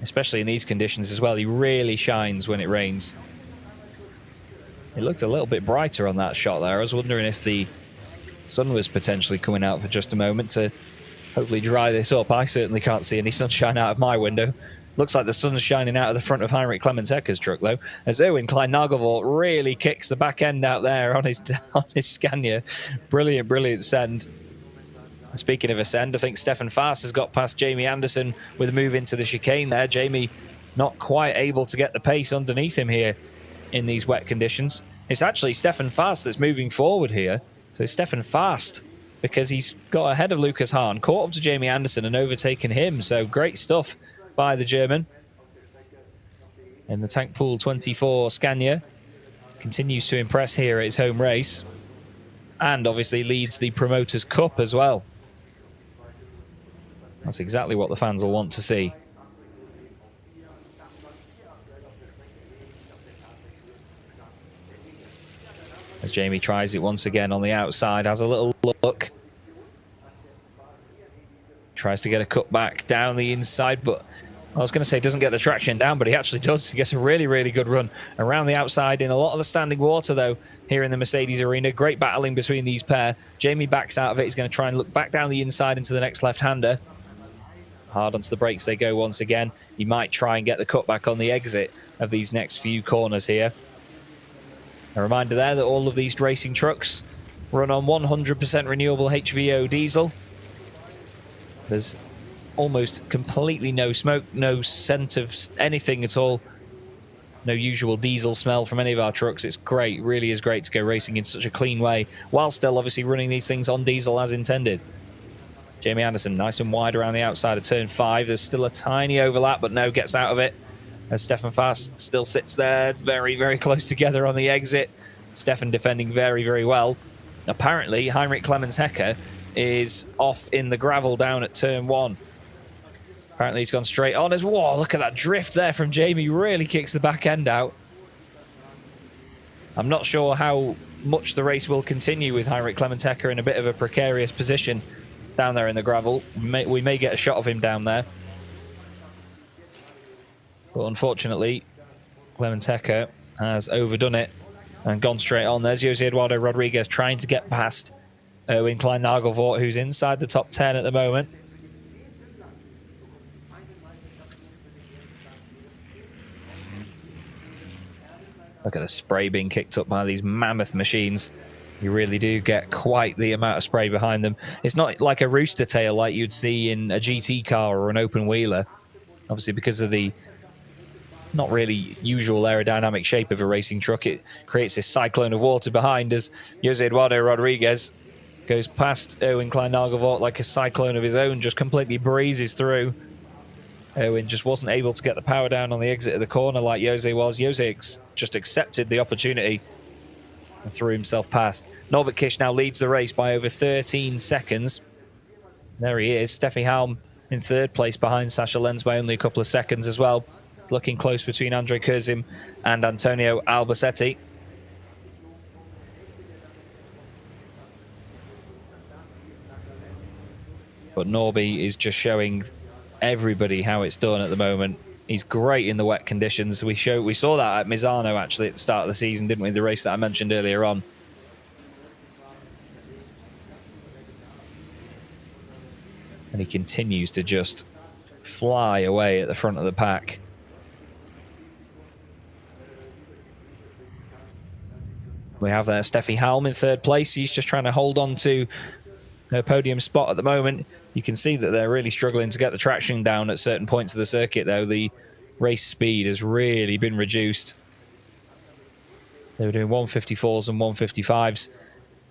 Especially in these conditions as well. He really shines when it rains. It looked a little bit brighter on that shot there. I was wondering if the sun was potentially coming out for just a moment to hopefully dry this up. I certainly can't see any sunshine out of my window. Looks like the sun's shining out of the front of Heinrich Clemens-Hecker's truck, though, as Erwin Klein-Nagelvoort really kicks the back end out there on his Scania. Brilliant, brilliant send. Speaking of ascend, I think Stefan Faas has got past Jamie Anderson with a move into the chicane there. Jamie not quite able to get the pace underneath him here in these wet conditions. It's actually Stefan Faas that's moving forward here. So Stefan Faas, because he's got ahead of Lucas Hahn, caught up to Jamie Anderson and overtaken him. So great stuff by the German. And the Tank Pool 24 Scania continues to impress here at his home race. And obviously leads the Promoters' Cup as well. That's exactly what the fans will want to see. As Jamie tries it once again on the outside, has a little look. Tries to get a cut back down the inside, but I was going to say doesn't get the traction down, but he actually does. He gets a really, really good run around the outside in a lot of the standing water, though, here in the Mercedes arena. Great battling between these pair. Jamie backs out of it. He's going to try and look back down the inside into the next left-hander. Hard onto the brakes they go once again. He might try and get the cutback on the exit of these next few corners here. A reminder there that all of these racing trucks run on 100% renewable HVO diesel. There's almost completely no smoke, no scent of anything at all. No usual diesel smell from any of our trucks. It's great, really is great to go racing in such a clean way, while still obviously running these things on diesel as intended. Jamie Anderson nice and wide around the outside of turn 5. There's still a tiny overlap, but no, gets out of it. As Stefan Faas still sits there, very, very close together on the exit. Stefan defending very, very well. Apparently, Heinrich Clemens-Hecker is off in the gravel down at turn 1. Apparently, he's gone straight on. As whoa, look at that drift there from Jamie. Really kicks the back end out. I'm not sure how much the race will continue with Heinrich Clemens-Hecker in a bit of a precarious position down there in the gravel. We may get a shot of him down there. But unfortunately, Clemens-Hecker has overdone it and gone straight on. There's Jose Eduardo Rodriguez trying to get past Erwin Klein-Nagelvoort, who's inside the top 10 at the moment. Look at the spray being kicked up by these mammoth machines. You really do get quite the amount of spray behind them. It's not like a rooster tail like you'd see in a GT car or an open wheeler. Obviously, because of the not really usual aerodynamic shape of a racing truck, it creates this cyclone of water behind as Jose Eduardo Rodriguez goes past Erwin Klein-Nagelvoort like a cyclone of his own, just completely breezes through. Erwin just wasn't able to get the power down on the exit of the corner like Jose was. Jose just accepted the opportunity and threw himself past. Norbert Kish now leads the race by over 13 seconds. There he is. Steffi Halm in third place behind Sasha Lenz by only a couple of seconds as well. It's looking close between Andre Kurzim and Antonio Albacete. But Norby is just showing everybody how it's done at the moment. He's great in the wet conditions. We saw that at Misano actually at the start of the season, didn't we? The race that I mentioned earlier on. And he continues to just fly away at the front of the pack. We have there Steffi Halm in third place. He's just trying to hold on to her podium spot at the moment. You can see that they're really struggling to get the traction down at certain points of the circuit, though. The race speed has really been reduced. They were doing 154s and 155s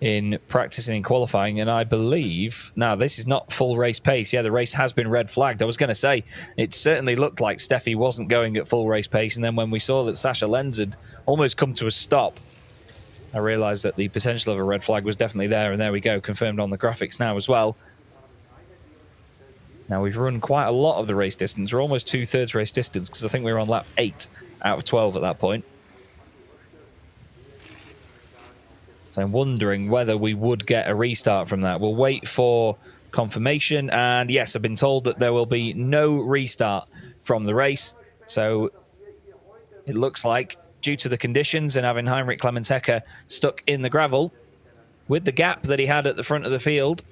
in practicing and qualifying, and I believe now this is not full race pace. Yeah, the race has been red flagged. I was going to say it certainly looked like Steffi wasn't going at full race pace, and then when we saw that Sasha Lenz had almost come to a stop, I realized that the potential of a red flag was definitely there, and there we go, confirmed on the graphics now as well. Now we've run quite a lot of the race distance. We're almost 2/3 race distance, because I think we were on lap 8 out of 12 at that point. So I'm wondering whether we would get a restart from that. We'll wait for confirmation, and yes, I've been told that there will be no restart from the race. So it looks like, due to the conditions and having Heinrich Clemens-Hecker stuck in the gravel, with the gap that he had at the front of the field,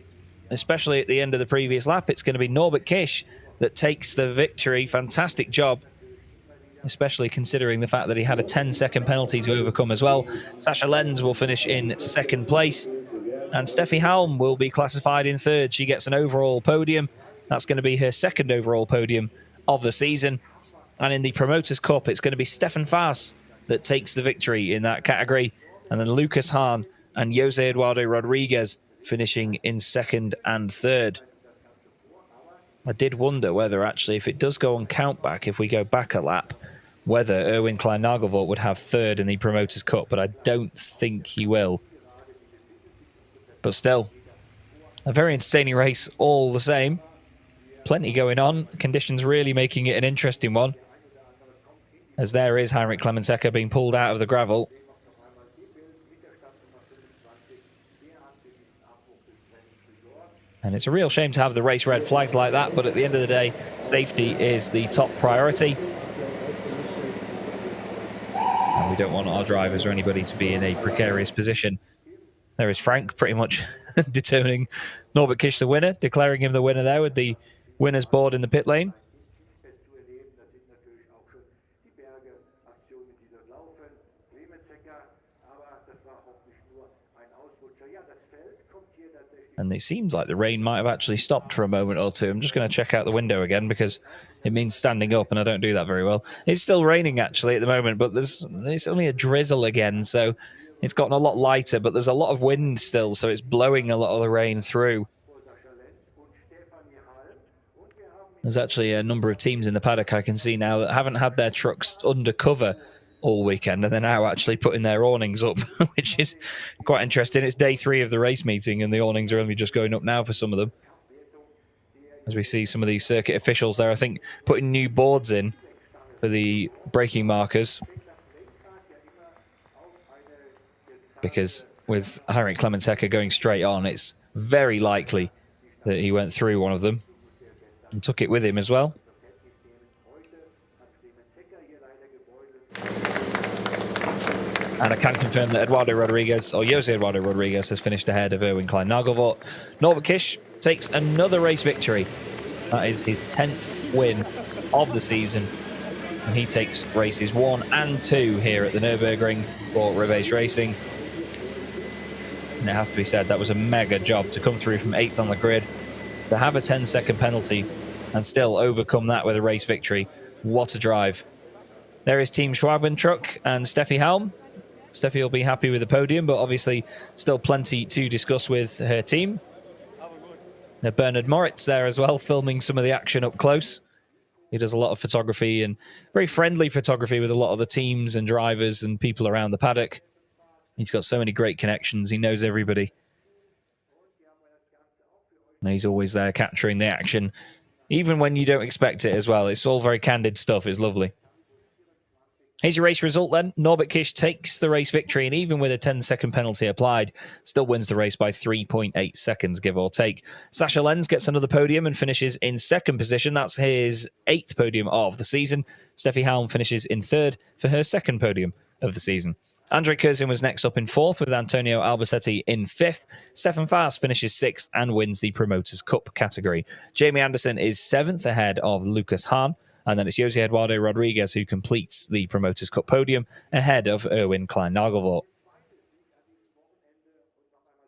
especially at the end of the previous lap, it's going to be Norbert Kish that takes the victory. Fantastic job, especially considering the fact that he had a 10-second penalty to overcome as well. Sasha Lenz will finish in second place, and Steffi Halm will be classified in third. She gets an overall podium. That's going to be her second overall podium of the season. And in the Promoters' Cup, it's going to be Stefan Faas that takes the victory in that category, and then Lucas Hahn and Jose Eduardo Rodriguez finishing in second and third. I did wonder whether actually, if it does go on count back, if we go back a lap, whether Erwin Klein-Nagelvoort would have third in the Promoters' Cup, but I don't think he will. But still, a very entertaining race all the same. Plenty going on. Conditions really making it an interesting one, as there is Heinrich Clemens-Hecker being pulled out of the gravel. And it's a real shame to have the race red flagged like that, but at the end of the day, safety is the top priority. And we don't want our drivers or anybody to be in a precarious position. There is Frank pretty much determining Norbert Kish the winner, declaring him the winner there with the winner's board in the pit lane. And it seems like the rain might have actually stopped for a moment or two. I'm just going to check out the window again, because it means standing up, and I don't do that very well. It's still raining actually at the moment, but it's only a drizzle again, so it's gotten a lot lighter, but there's a lot of wind still, so it's blowing a lot of the rain through. There's actually a number of teams in the paddock I can see now that haven't had their trucks under cover all weekend, and they're now actually putting their awnings up, which is quite interesting. It's day 3 of the race meeting, and the awnings are only just going up now for some of them. As we see some of these circuit officials there, I think, putting new boards in for the braking markers. Because with Heinrich Clemens-Hecker going straight on, it's very likely that he went through one of them and took it with him as well. And I can confirm that Eduardo Rodriguez, or Jose Eduardo Rodriguez, has finished ahead of Erwin Klein-Nagelvoort. Norbert Kish takes another race victory. That is his 10th win of the season. And he takes races 1 and 2 here at the Nürburgring for Rebase Racing. And it has to be said, that was a mega job to come through from 8th on the grid, to have a 10-second penalty and still overcome that with a race victory. What a drive. There is Team Schwaben truck and Steffi Halm. Steffi will be happy with the podium, but obviously still plenty to discuss with her team. Now Bernard Moritz there as well, filming some of the action up close. He does a lot of photography and very friendly photography with a lot of the teams and drivers and people around the paddock. He's got so many great connections. He knows everybody. And he's always there capturing the action, even when you don't expect it as well. It's all very candid stuff. It's lovely. Here's your race result then. Norbert Kish takes the race victory, and even with a 10-second penalty applied, still wins the race by 3.8 seconds, give or take. Sascha Lenz gets another podium and finishes in second position. That's his 8th podium of the season. Steffi Halm finishes in third for her second podium of the season. Andre Curzin was next up in fourth, with Antonio Albacete in fifth. Stefan Faas finishes sixth and wins the Promoters' Cup category. Jamie Anderson is seventh ahead of Lucas Hahn. And then it's Jose Eduardo Rodriguez who completes the Promoters' Cup podium ahead of Erwin Klein-Nagelvoort.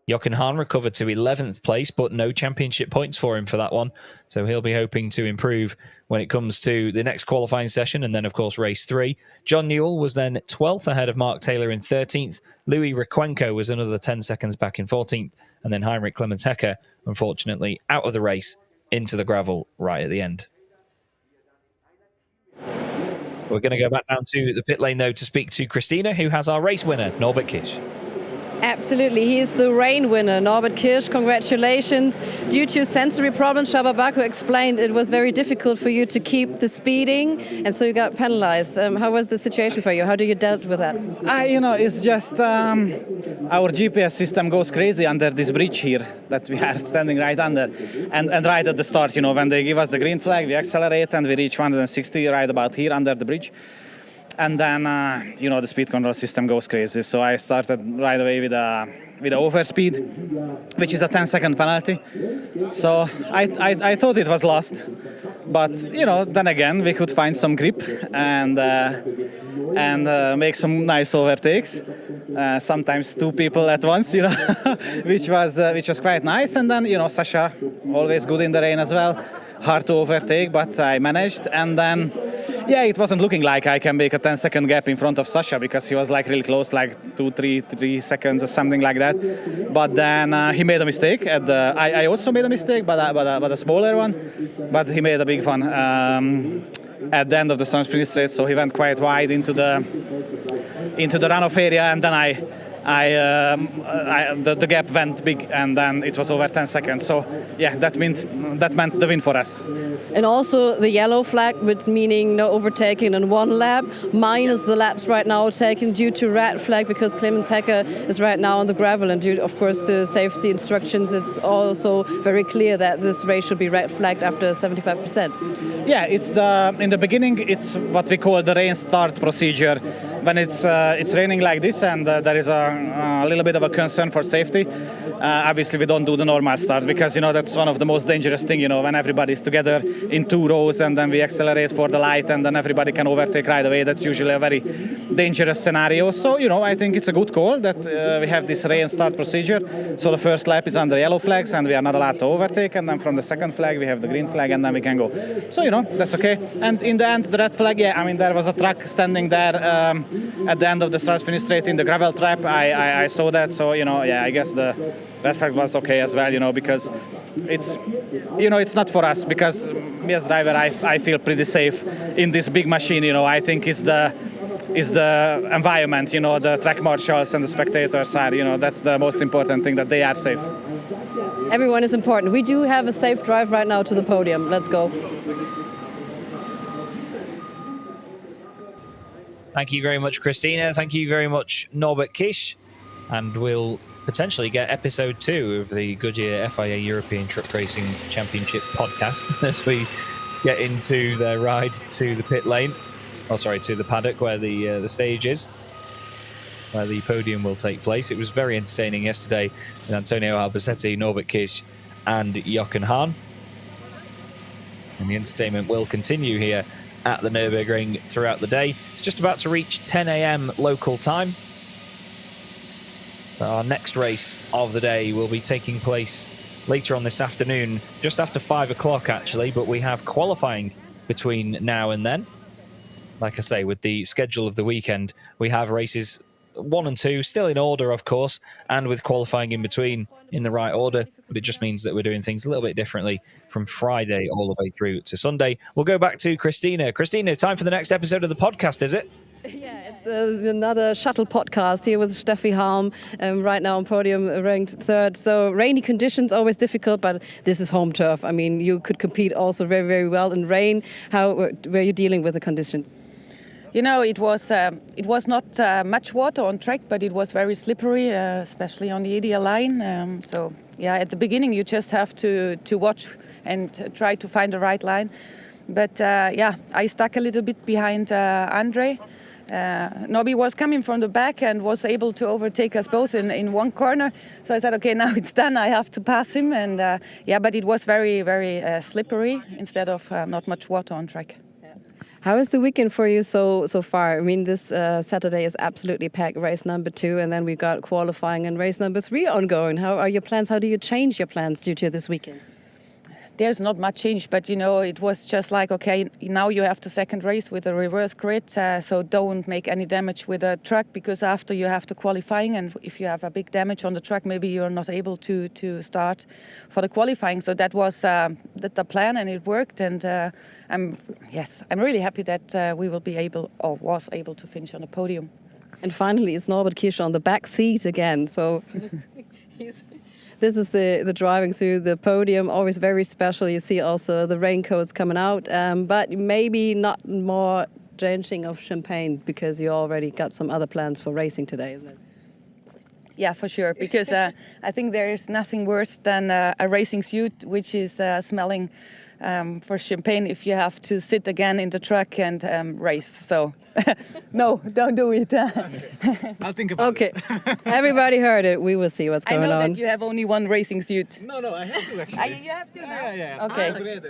Jochen Hahn recovered to 11th place, but no championship points for him for that one. So he'll be hoping to improve when it comes to the next qualifying session and then, of course, race 3. John Newell was then 12th ahead of Mark Taylor in 13th. Louis Requenco was another 10 seconds back in 14th. And then Heinrich Clemens-Hecker, unfortunately, out of the race into the gravel right at the end. We're going to go back down to the pit lane, though, to speak to Christina, who has our race winner, Norbert Kish. Absolutely. He is the rain winner, Norbert Kish. Congratulations. Due to sensory problems, Csaba Baku explained it was very difficult for you to keep the speeding, and so you got penalized. How was the situation for you? How do you dealt with that? It's just our GPS system goes crazy under this bridge here that we are standing right under. And right at the start, when they give us the green flag, we accelerate and we reach 160 right about here under the bridge. And then, the speed control system goes crazy. So I started right away with a overspeed, which is a 10-second penalty. So I thought it was lost. But, then again, we could find some grip and make some nice overtakes. Sometimes 2 people at once, which was quite nice. And then, Sascha, always good in the rain as well. Hard to overtake, but I managed. And then, it wasn't looking like I can make a 10-second gap in front of Sascha because he was really close, 3 seconds or something like that. But then he made a mistake. I also made a mistake, but a smaller one. But he made a big one at the end of the Sun Sprint Straight. So he went quite wide into the runoff area, and then the gap went big, and then it was over 10 seconds. So that meant the win for us. And also the yellow flag, with meaning no overtaking in 1 lap, minus the laps right now taken due to red flag because Clemens-Hecker is right now on the gravel, and due, of course, to safety instructions, it's also very clear that this race should be red flagged after 75%. Yeah, in the beginning, it's what we call the rain start procedure. When it's raining like this and there is a little bit of a concern for safety, obviously we don't do the normal start because that's one of the most dangerous thing. When everybody's together in 2 rows and then we accelerate for the light and then everybody can overtake right away. That's usually a very dangerous scenario. So I think it's a good call that we have this rain start procedure. So the first lap is under yellow flags and we are not allowed to overtake, and then from the second flag we have the green flag and then we can go. So that's okay. And in the end, the red flag, there was a truck standing there at the end of the start-finish straight in the gravel trap. I saw that, so I guess the red flag was okay as well, because it's not for us, because me as driver I feel pretty safe in this big machine. I think is the environment, the track marshals and the spectators are, that's the most important thing, that they are safe. Everyone is important. We do have a safe drive right now to the podium. Let's go. Thank you very much, Christina. Thank you very much, Norbert Kish. And we'll potentially get episode 2 of the Goodyear FIA European Truck Racing Championship podcast as we get into the ride to the pit lane. To the paddock where the stage is, where the podium will take place. It was very entertaining yesterday with Antonio Albacete, Norbert Kish and Jochen Hahn. And the entertainment will continue here at the Nürburgring throughout the day. It's just about to reach 10 a.m. local time. Our next race of the day will be taking place later on this afternoon, just after 5 o'clock actually, but we have qualifying between now and then. Like I say, with the schedule of the weekend, we have races 1 and 2 still in order, of course, and with qualifying in between in the right order. but it just means that we're doing things a little bit differently from Friday all the way through to Sunday. We'll go back to Christina. Christina, time for the next episode of the podcast, is it? Yeah, it's another shuttle podcast here with Steffi Halm, right now on podium, ranked third. So rainy conditions, always difficult, but this is home turf. I mean, you could compete also very, very well in rain. How were you dealing with the conditions? You know, it was not much water on track, but it was very slippery, especially on the ETRC line. So yeah, at the beginning you just have to watch and try to find the right line. But yeah, I stuck a little bit behind Andre. Nobby was coming from the back and was able to overtake us both in one corner. So I said, okay, now it's done. I have to pass him. And yeah, but it was very, very slippery instead of not much water on track. How is the weekend for you so far? I mean, this Saturday is absolutely packed, race number 2, and then we got qualifying and race number 3 ongoing. How are your plans? How do you change your plans due to this weekend? There's not much change, but you know, it was just like, okay, now you have the second race with a reverse grid, so don't make any damage with the truck, because after you have the qualifying, and if you have a big damage on the truck, maybe you're not able to start for the qualifying. So that was the plan, and it worked. And I'm really happy that we will be able, or was able, to finish on the podium. And finally, it's Norbert Kisch on the back seat again. So this is the driving through the podium, always very special. You see also the raincoats coming out, but maybe not more drenching of champagne, because you already got some other plans for racing today, isn't it? Yeah, for sure, because I think there is nothing worse than a racing suit which is smelling for champagne if you have to sit again in the truck and race. So no, don't do it. I'll think about it. Okay, everybody heard it. We will see what's going on. I know that you have only one racing suit. No, I have to actually. You have to now? Yeah. Okay.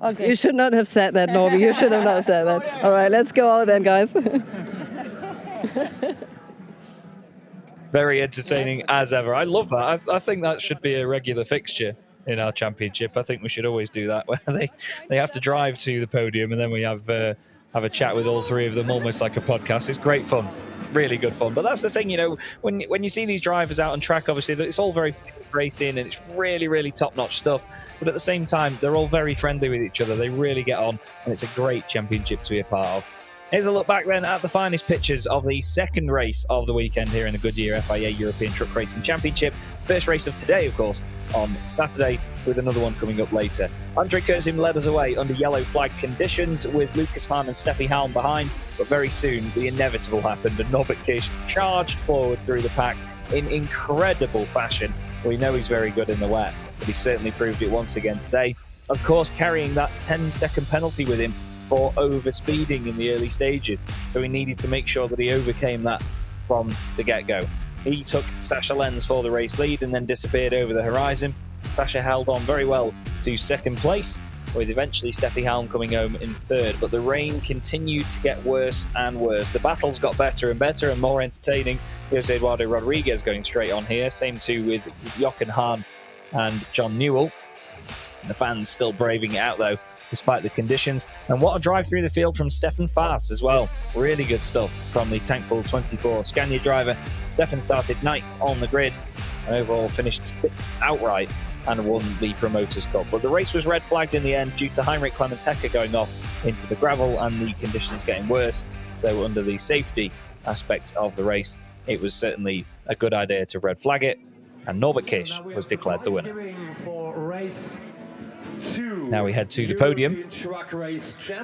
Okay. You should not have said that, Norby. You should have not said that. All right, let's go out then, guys. Very entertaining as ever. I love that. I think that should be a regular fixture in our championship. I think we should always do that, where they have to drive to the podium and then we have a chat with all three of them, almost like a podcast. It's great fun, really good fun. But that's the thing, you know, when you see these drivers out on track, obviously it's all very racing and it's really, really top-notch stuff. But at the same time, they're all very friendly with each other. They really get on, and it's a great championship to be a part of. Here's a look back then at the finest pictures of the second race of the weekend here in the Goodyear FIA European Truck Racing Championship. First race of today, of course, on Saturday, with another one coming up later. Andre Kurzim led us away under yellow flag conditions, with Lucas Hahn and Steffi Halm behind, but very soon the inevitable happened and Norbert Kisch charged forward through the pack in incredible fashion. We know he's very good in the wet, but he certainly proved it once again today. Of course, carrying that 10-second penalty with him for overspeeding in the early stages, so he needed to make sure that he overcame that from the get-go. He took Sascha Lenz for the race lead and then disappeared over the horizon. Sascha held on very well to second place, with eventually Steffi Halm coming home in third, but the rain continued to get worse and worse. The battles got better and better and more entertaining. Jose Eduardo Rodriguez going straight on here, same too with Jochen Hahn and John Newell. The fans still braving it out though, despite the conditions. And what a drive through the field from Stefan Faas as well. Really good stuff from the Tankpool 24 Scania driver. Stefan started ninth on the grid and overall finished 6th outright and won the Promoters Cup. But the race was red flagged in the end due to Heinrich Clemens Hecker going off into the gravel and the conditions getting worse. So under the safety aspect of the race, it was certainly a good idea to red flag it, and Norbert Kisch was declared the winner. Now we head to the podium,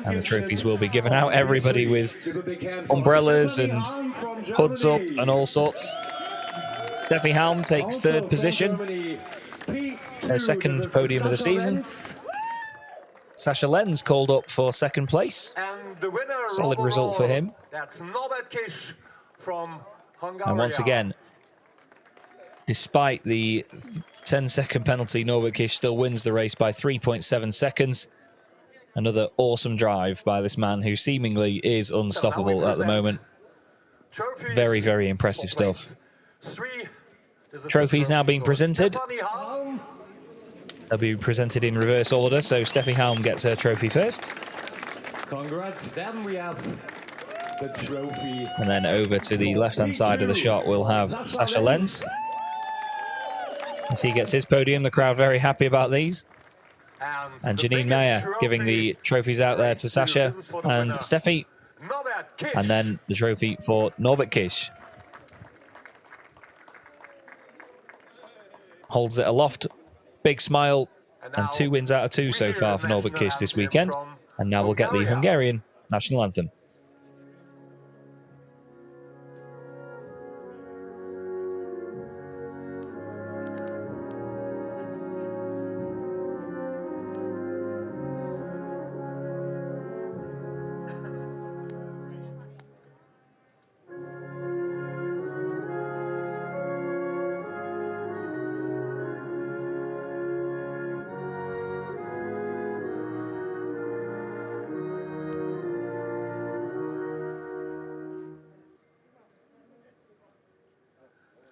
and the trophies will be given out. Everybody with umbrellas and hoods up and all sorts. Steffi Halm takes third position, her second podium of the season. Sascha Lenz called up for second place. Solid result for him. And once again, despite the 10-second penalty, Norbert Kisch still wins the race by 3.7 seconds. Another awesome drive by this man who seemingly is unstoppable at the moment. Very, very impressive stuff. Trophies now being presented. They'll be presented in reverse order, so Steffi Halm gets her trophy first. Congrats. Then we have the trophy. And then over to the left-hand side of the shot, we'll have Sascha Lenz. As he gets his podium, the crowd very happy about these. And Janine Meyer giving the trophies out there to Sasha and Steffi. And then the trophy for Norbert Kish. Holds it aloft. Big smile. And 2 wins out of 2 so far for Norbert Kish this weekend. And now we'll get the Hungarian national anthem.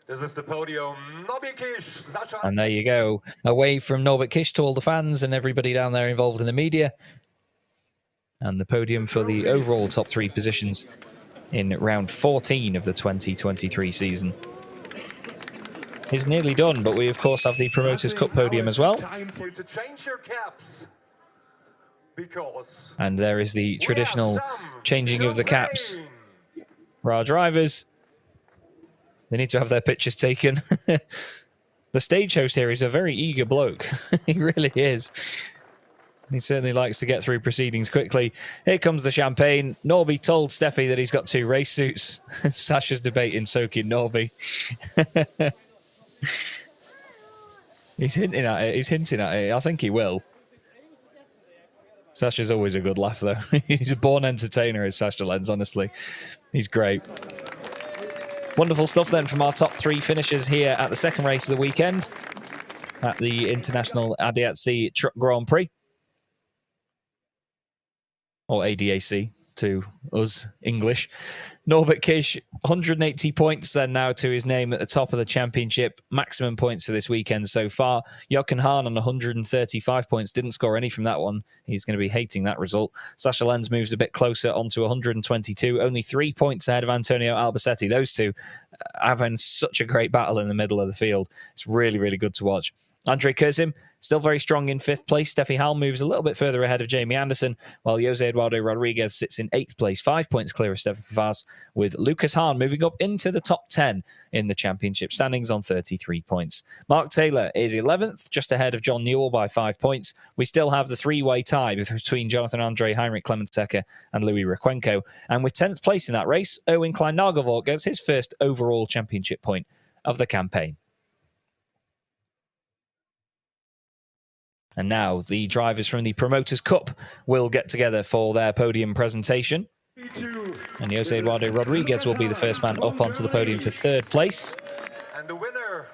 This is the podium. Norbert Kish. And there you go. Away from Norbert Kish to all the fans and everybody down there involved in the media. And the podium for the overall top 3 positions in round 14 of the 2023 season is nearly done. But we, of course, have the Promoters' Cup podium as well. Time for you to change your caps. Because and there is the traditional changing of the caps for our drivers. They need to have their pictures taken. The stage host here is a very eager bloke. He really is. He certainly likes to get through proceedings quickly. Here comes the champagne. Norby told Steffi that he's got 2 race suits. Sasha's debating soaking Norby. He's hinting at it. He's hinting at it. I think he will. Sasha's always a good laugh, though. He's a born entertainer, is Sasha Lenz, honestly. He's great. Wonderful stuff then from our top 3 finishers here at the second race of the weekend at the International ETRC Truck Grand Prix. Or ADAC to us English. Norbert Kish, 180 points then now to his name at the top of the championship. Maximum points for this weekend so far. Jochen Hahn on 135 points. Didn't score any from that one. He's going to be hating that result. Sasha Lenz moves a bit closer onto 122. Only 3 points ahead of Antonio Albacetti. Those two having such a great battle in the middle of the field. It's really, really good to watch. Andrei Kurzim, still very strong in 5th place. Steffi Hall moves a little bit further ahead of Jamie Anderson, while Jose Eduardo Rodriguez sits in 8th place, 5 points clear of Stefan Faas, with Lucas Hahn moving up into the top 10 in the championship standings on 33 points. Mark Taylor is 11th, just ahead of John Newell by 5 points. We still have the 3-way tie between Jonathan Andre, Heinrich Clementecker, and Louis Requenco. And with 10th place in that race, Owen Klein-Nagelvoort gets his first overall championship point of the campaign. And now the drivers from the Promoters' Cup will get together for their podium presentation. And Jose Eduardo Rodriguez will be the first man up onto the podium for 3rd place. And the winner,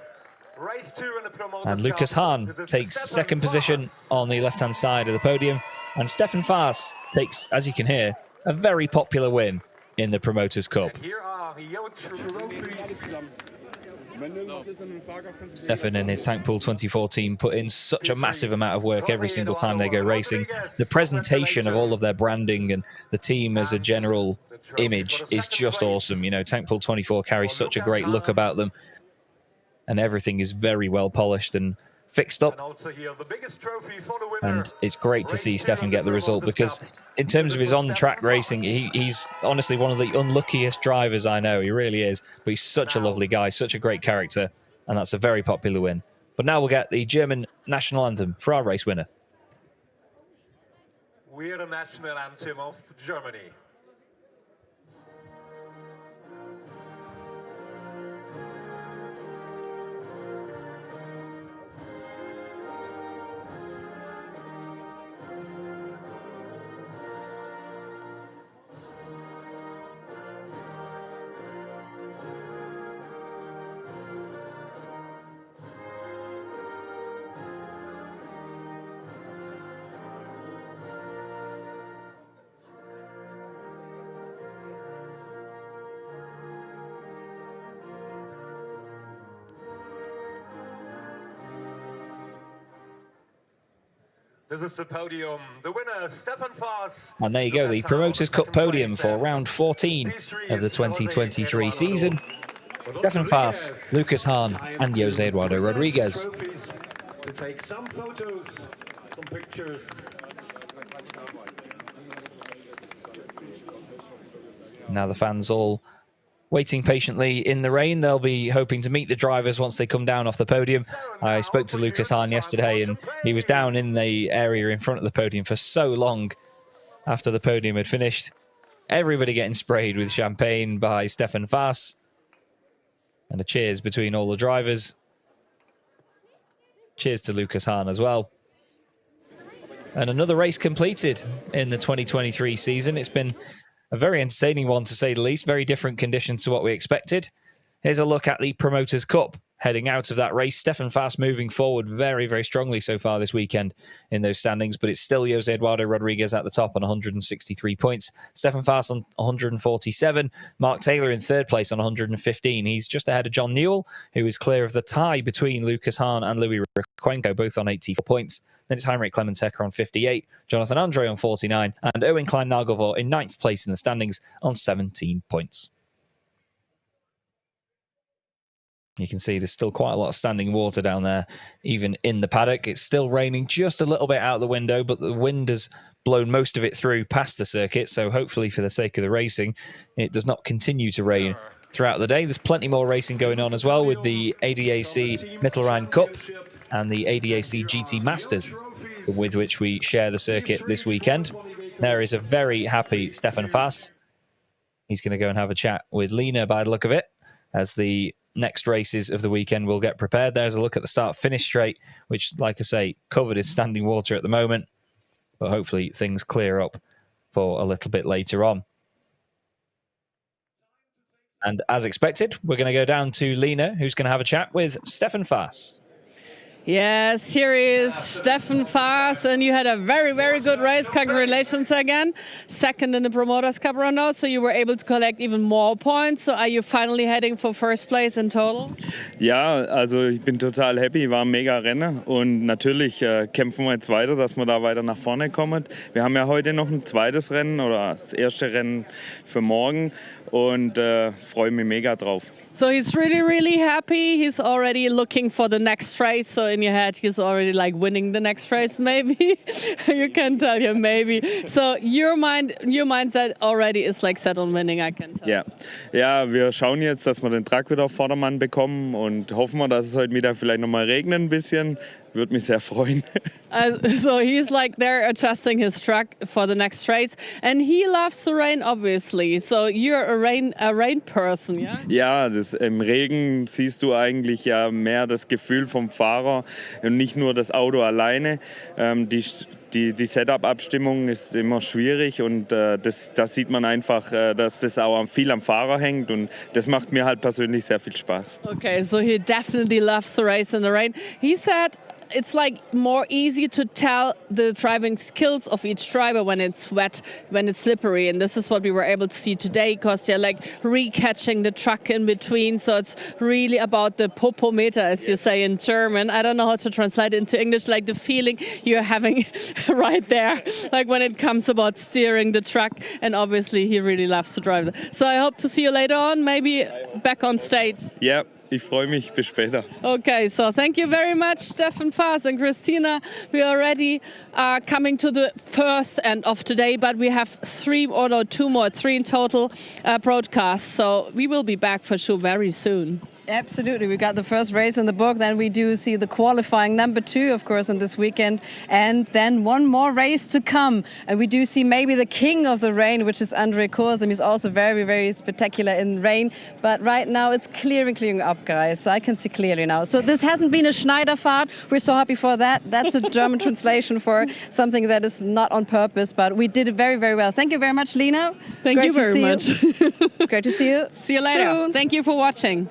race 2 in the Promoters' And Lucas Hahn takes 2nd position on the left-hand side of the podium. And Stefan Faas takes, as you can hear, a very popular win in the Promoters' Cup. And here are your trophies. Stefan and his Tank Pool 24 team put in such a massive amount of work every single time they go racing. The presentation of all of their branding and the team as a general image is just awesome. You know, Tank Pool 24 carries such a great look about them, and everything is very well polished and fixed up. And it's great to see Stefan get the result, because in terms of his on-track racing, he's honestly one of the unluckiest drivers I know. He really is. But he's such a lovely guy, such a great character, and that's a very popular win. But now we'll get the German national anthem for our race winner. We're the national anthem of Germany. This is the podium. The winner, Stefan Faas. And there you go, the Promoters' Cup podium for round 14 of the 2023 season. Stefan Faas, Lucas Hahn, and Jose Eduardo Rodriguez. To take some photos, some pictures. Now the fans all waiting patiently in the rain. They'll be hoping to meet the drivers once they come down off the podium. I spoke to Lucas Hahn yesterday, and he was down in the area in front of the podium for so long after the podium had finished. Everybody getting sprayed with champagne by Stefan Faas. And a cheers between all the drivers. Cheers to Lucas Hahn as well. And another race completed in the 2023 season. It's been a very entertaining one, to say the least. Very different conditions to what we expected. Here's a look at the Promoters' Cup heading out of that race. Stefan Faas moving forward very, very strongly so far this weekend in those standings, but it's still Jose Eduardo Rodriguez at the top on 163 points. Stefan Faas on 147. Mark Taylor in third place on 115. He's just ahead of John Newell, who is clear of the tie between Lucas Hahn and Louis Requenco, both on 84 points. Then it's Heinrich Clemens-Hecker on 58, Jonathan Andre on 49, and Owen Klein-Nagelvor in 9th place in the standings on 17 points. You can see there's still quite a lot of standing water down there, even in the paddock. It's still raining just a little bit out the window, but the wind has blown most of it through past the circuit, so hopefully for the sake of the racing, it does not continue to rain throughout the day. There's plenty more racing going on as well with the ADAC Mittelrhein Cup and the ADAC GT Masters, with which we share the circuit this weekend. There is a very happy Stefan Faas. He's going to go and have a chat with Lena by the look of it, as the next races of the weekend will get prepared. There's a look at the start-finish straight, which, like I say, covered in standing water at the moment, but hopefully things clear up for a little bit later on. And as expected, we're going to go down to Lena, who's going to have a chat with Stefan Faas. Yes, here is Stefan Faas, and you had a very, very good race. Congratulations again. Second in the Promoters' Cup run out, so you were able to collect even more points. So are you finally heading for first place in total? Ja, also ich bin total happy, war ein mega Rennen und natürlich kämpfen wir jetzt weiter, dass wir da weiter nach vorne kommen. Wir haben ja heute noch ein zweites Rennen oder das erste Rennen für morgen und freue mich mega drauf. So he's really, really happy. He's already looking for the next race. So in your head, he's already like winning the next race, maybe. You can tell him maybe. So your mindset already is like set on winning, I can tell. Ja, wir schauen jetzt, dass wir den Truck wieder auf Vordermann bekommen und hoffen wir, dass es heute wieder vielleicht noch mal regnet ein bisschen. Würde mich sehr freuen. So he's like there adjusting his truck for the next race, and he loves the rain, obviously. So you're a rain person, yeah? Ja, im Regen siehst du eigentlich ja mehr das Gefühl vom Fahrer und nicht nur das Auto alleine. Die Setup-Abstimmung ist immer schwierig und da sieht man einfach, dass das auch viel am Fahrer hängt und das macht mir halt persönlich sehr viel Spaß. Okay, so he definitely loves to race in the rain. He said it's like more easy to tell the driving skills of each driver when it's wet, when it's slippery, and this is what we were able to see today, because they're like re-catching the truck in between. So it's really about the popometer, as you say in German. I don't know how to translate it into English, like the feeling you're having right there, like when it comes about steering the truck. And obviously he really loves to drive. So I hope to see you later on, maybe back on stage. Yeah. Ich freue mich, bis später. Okay, so thank you very much, Stefan Faas and Christina. We already are coming to the first end of today, but we have three in total broadcasts. So we will be back for sure very soon. Absolutely. We got the first race in the book. Then we do see the qualifying number 2, of course, on this weekend. And then one more race to come. And we do see maybe the king of the rain, which is Andre Korsum. He's also very, very spectacular in rain. But right now it's clearing up, guys. So I can see clearly now. So this hasn't been a Schneiderfahrt. We're so happy for that. That's a German translation for something that is not on purpose. But we did it very, very well. Thank you very much, Lena. Thank you very much. Great to see you. See you later. Soon. Thank you for watching.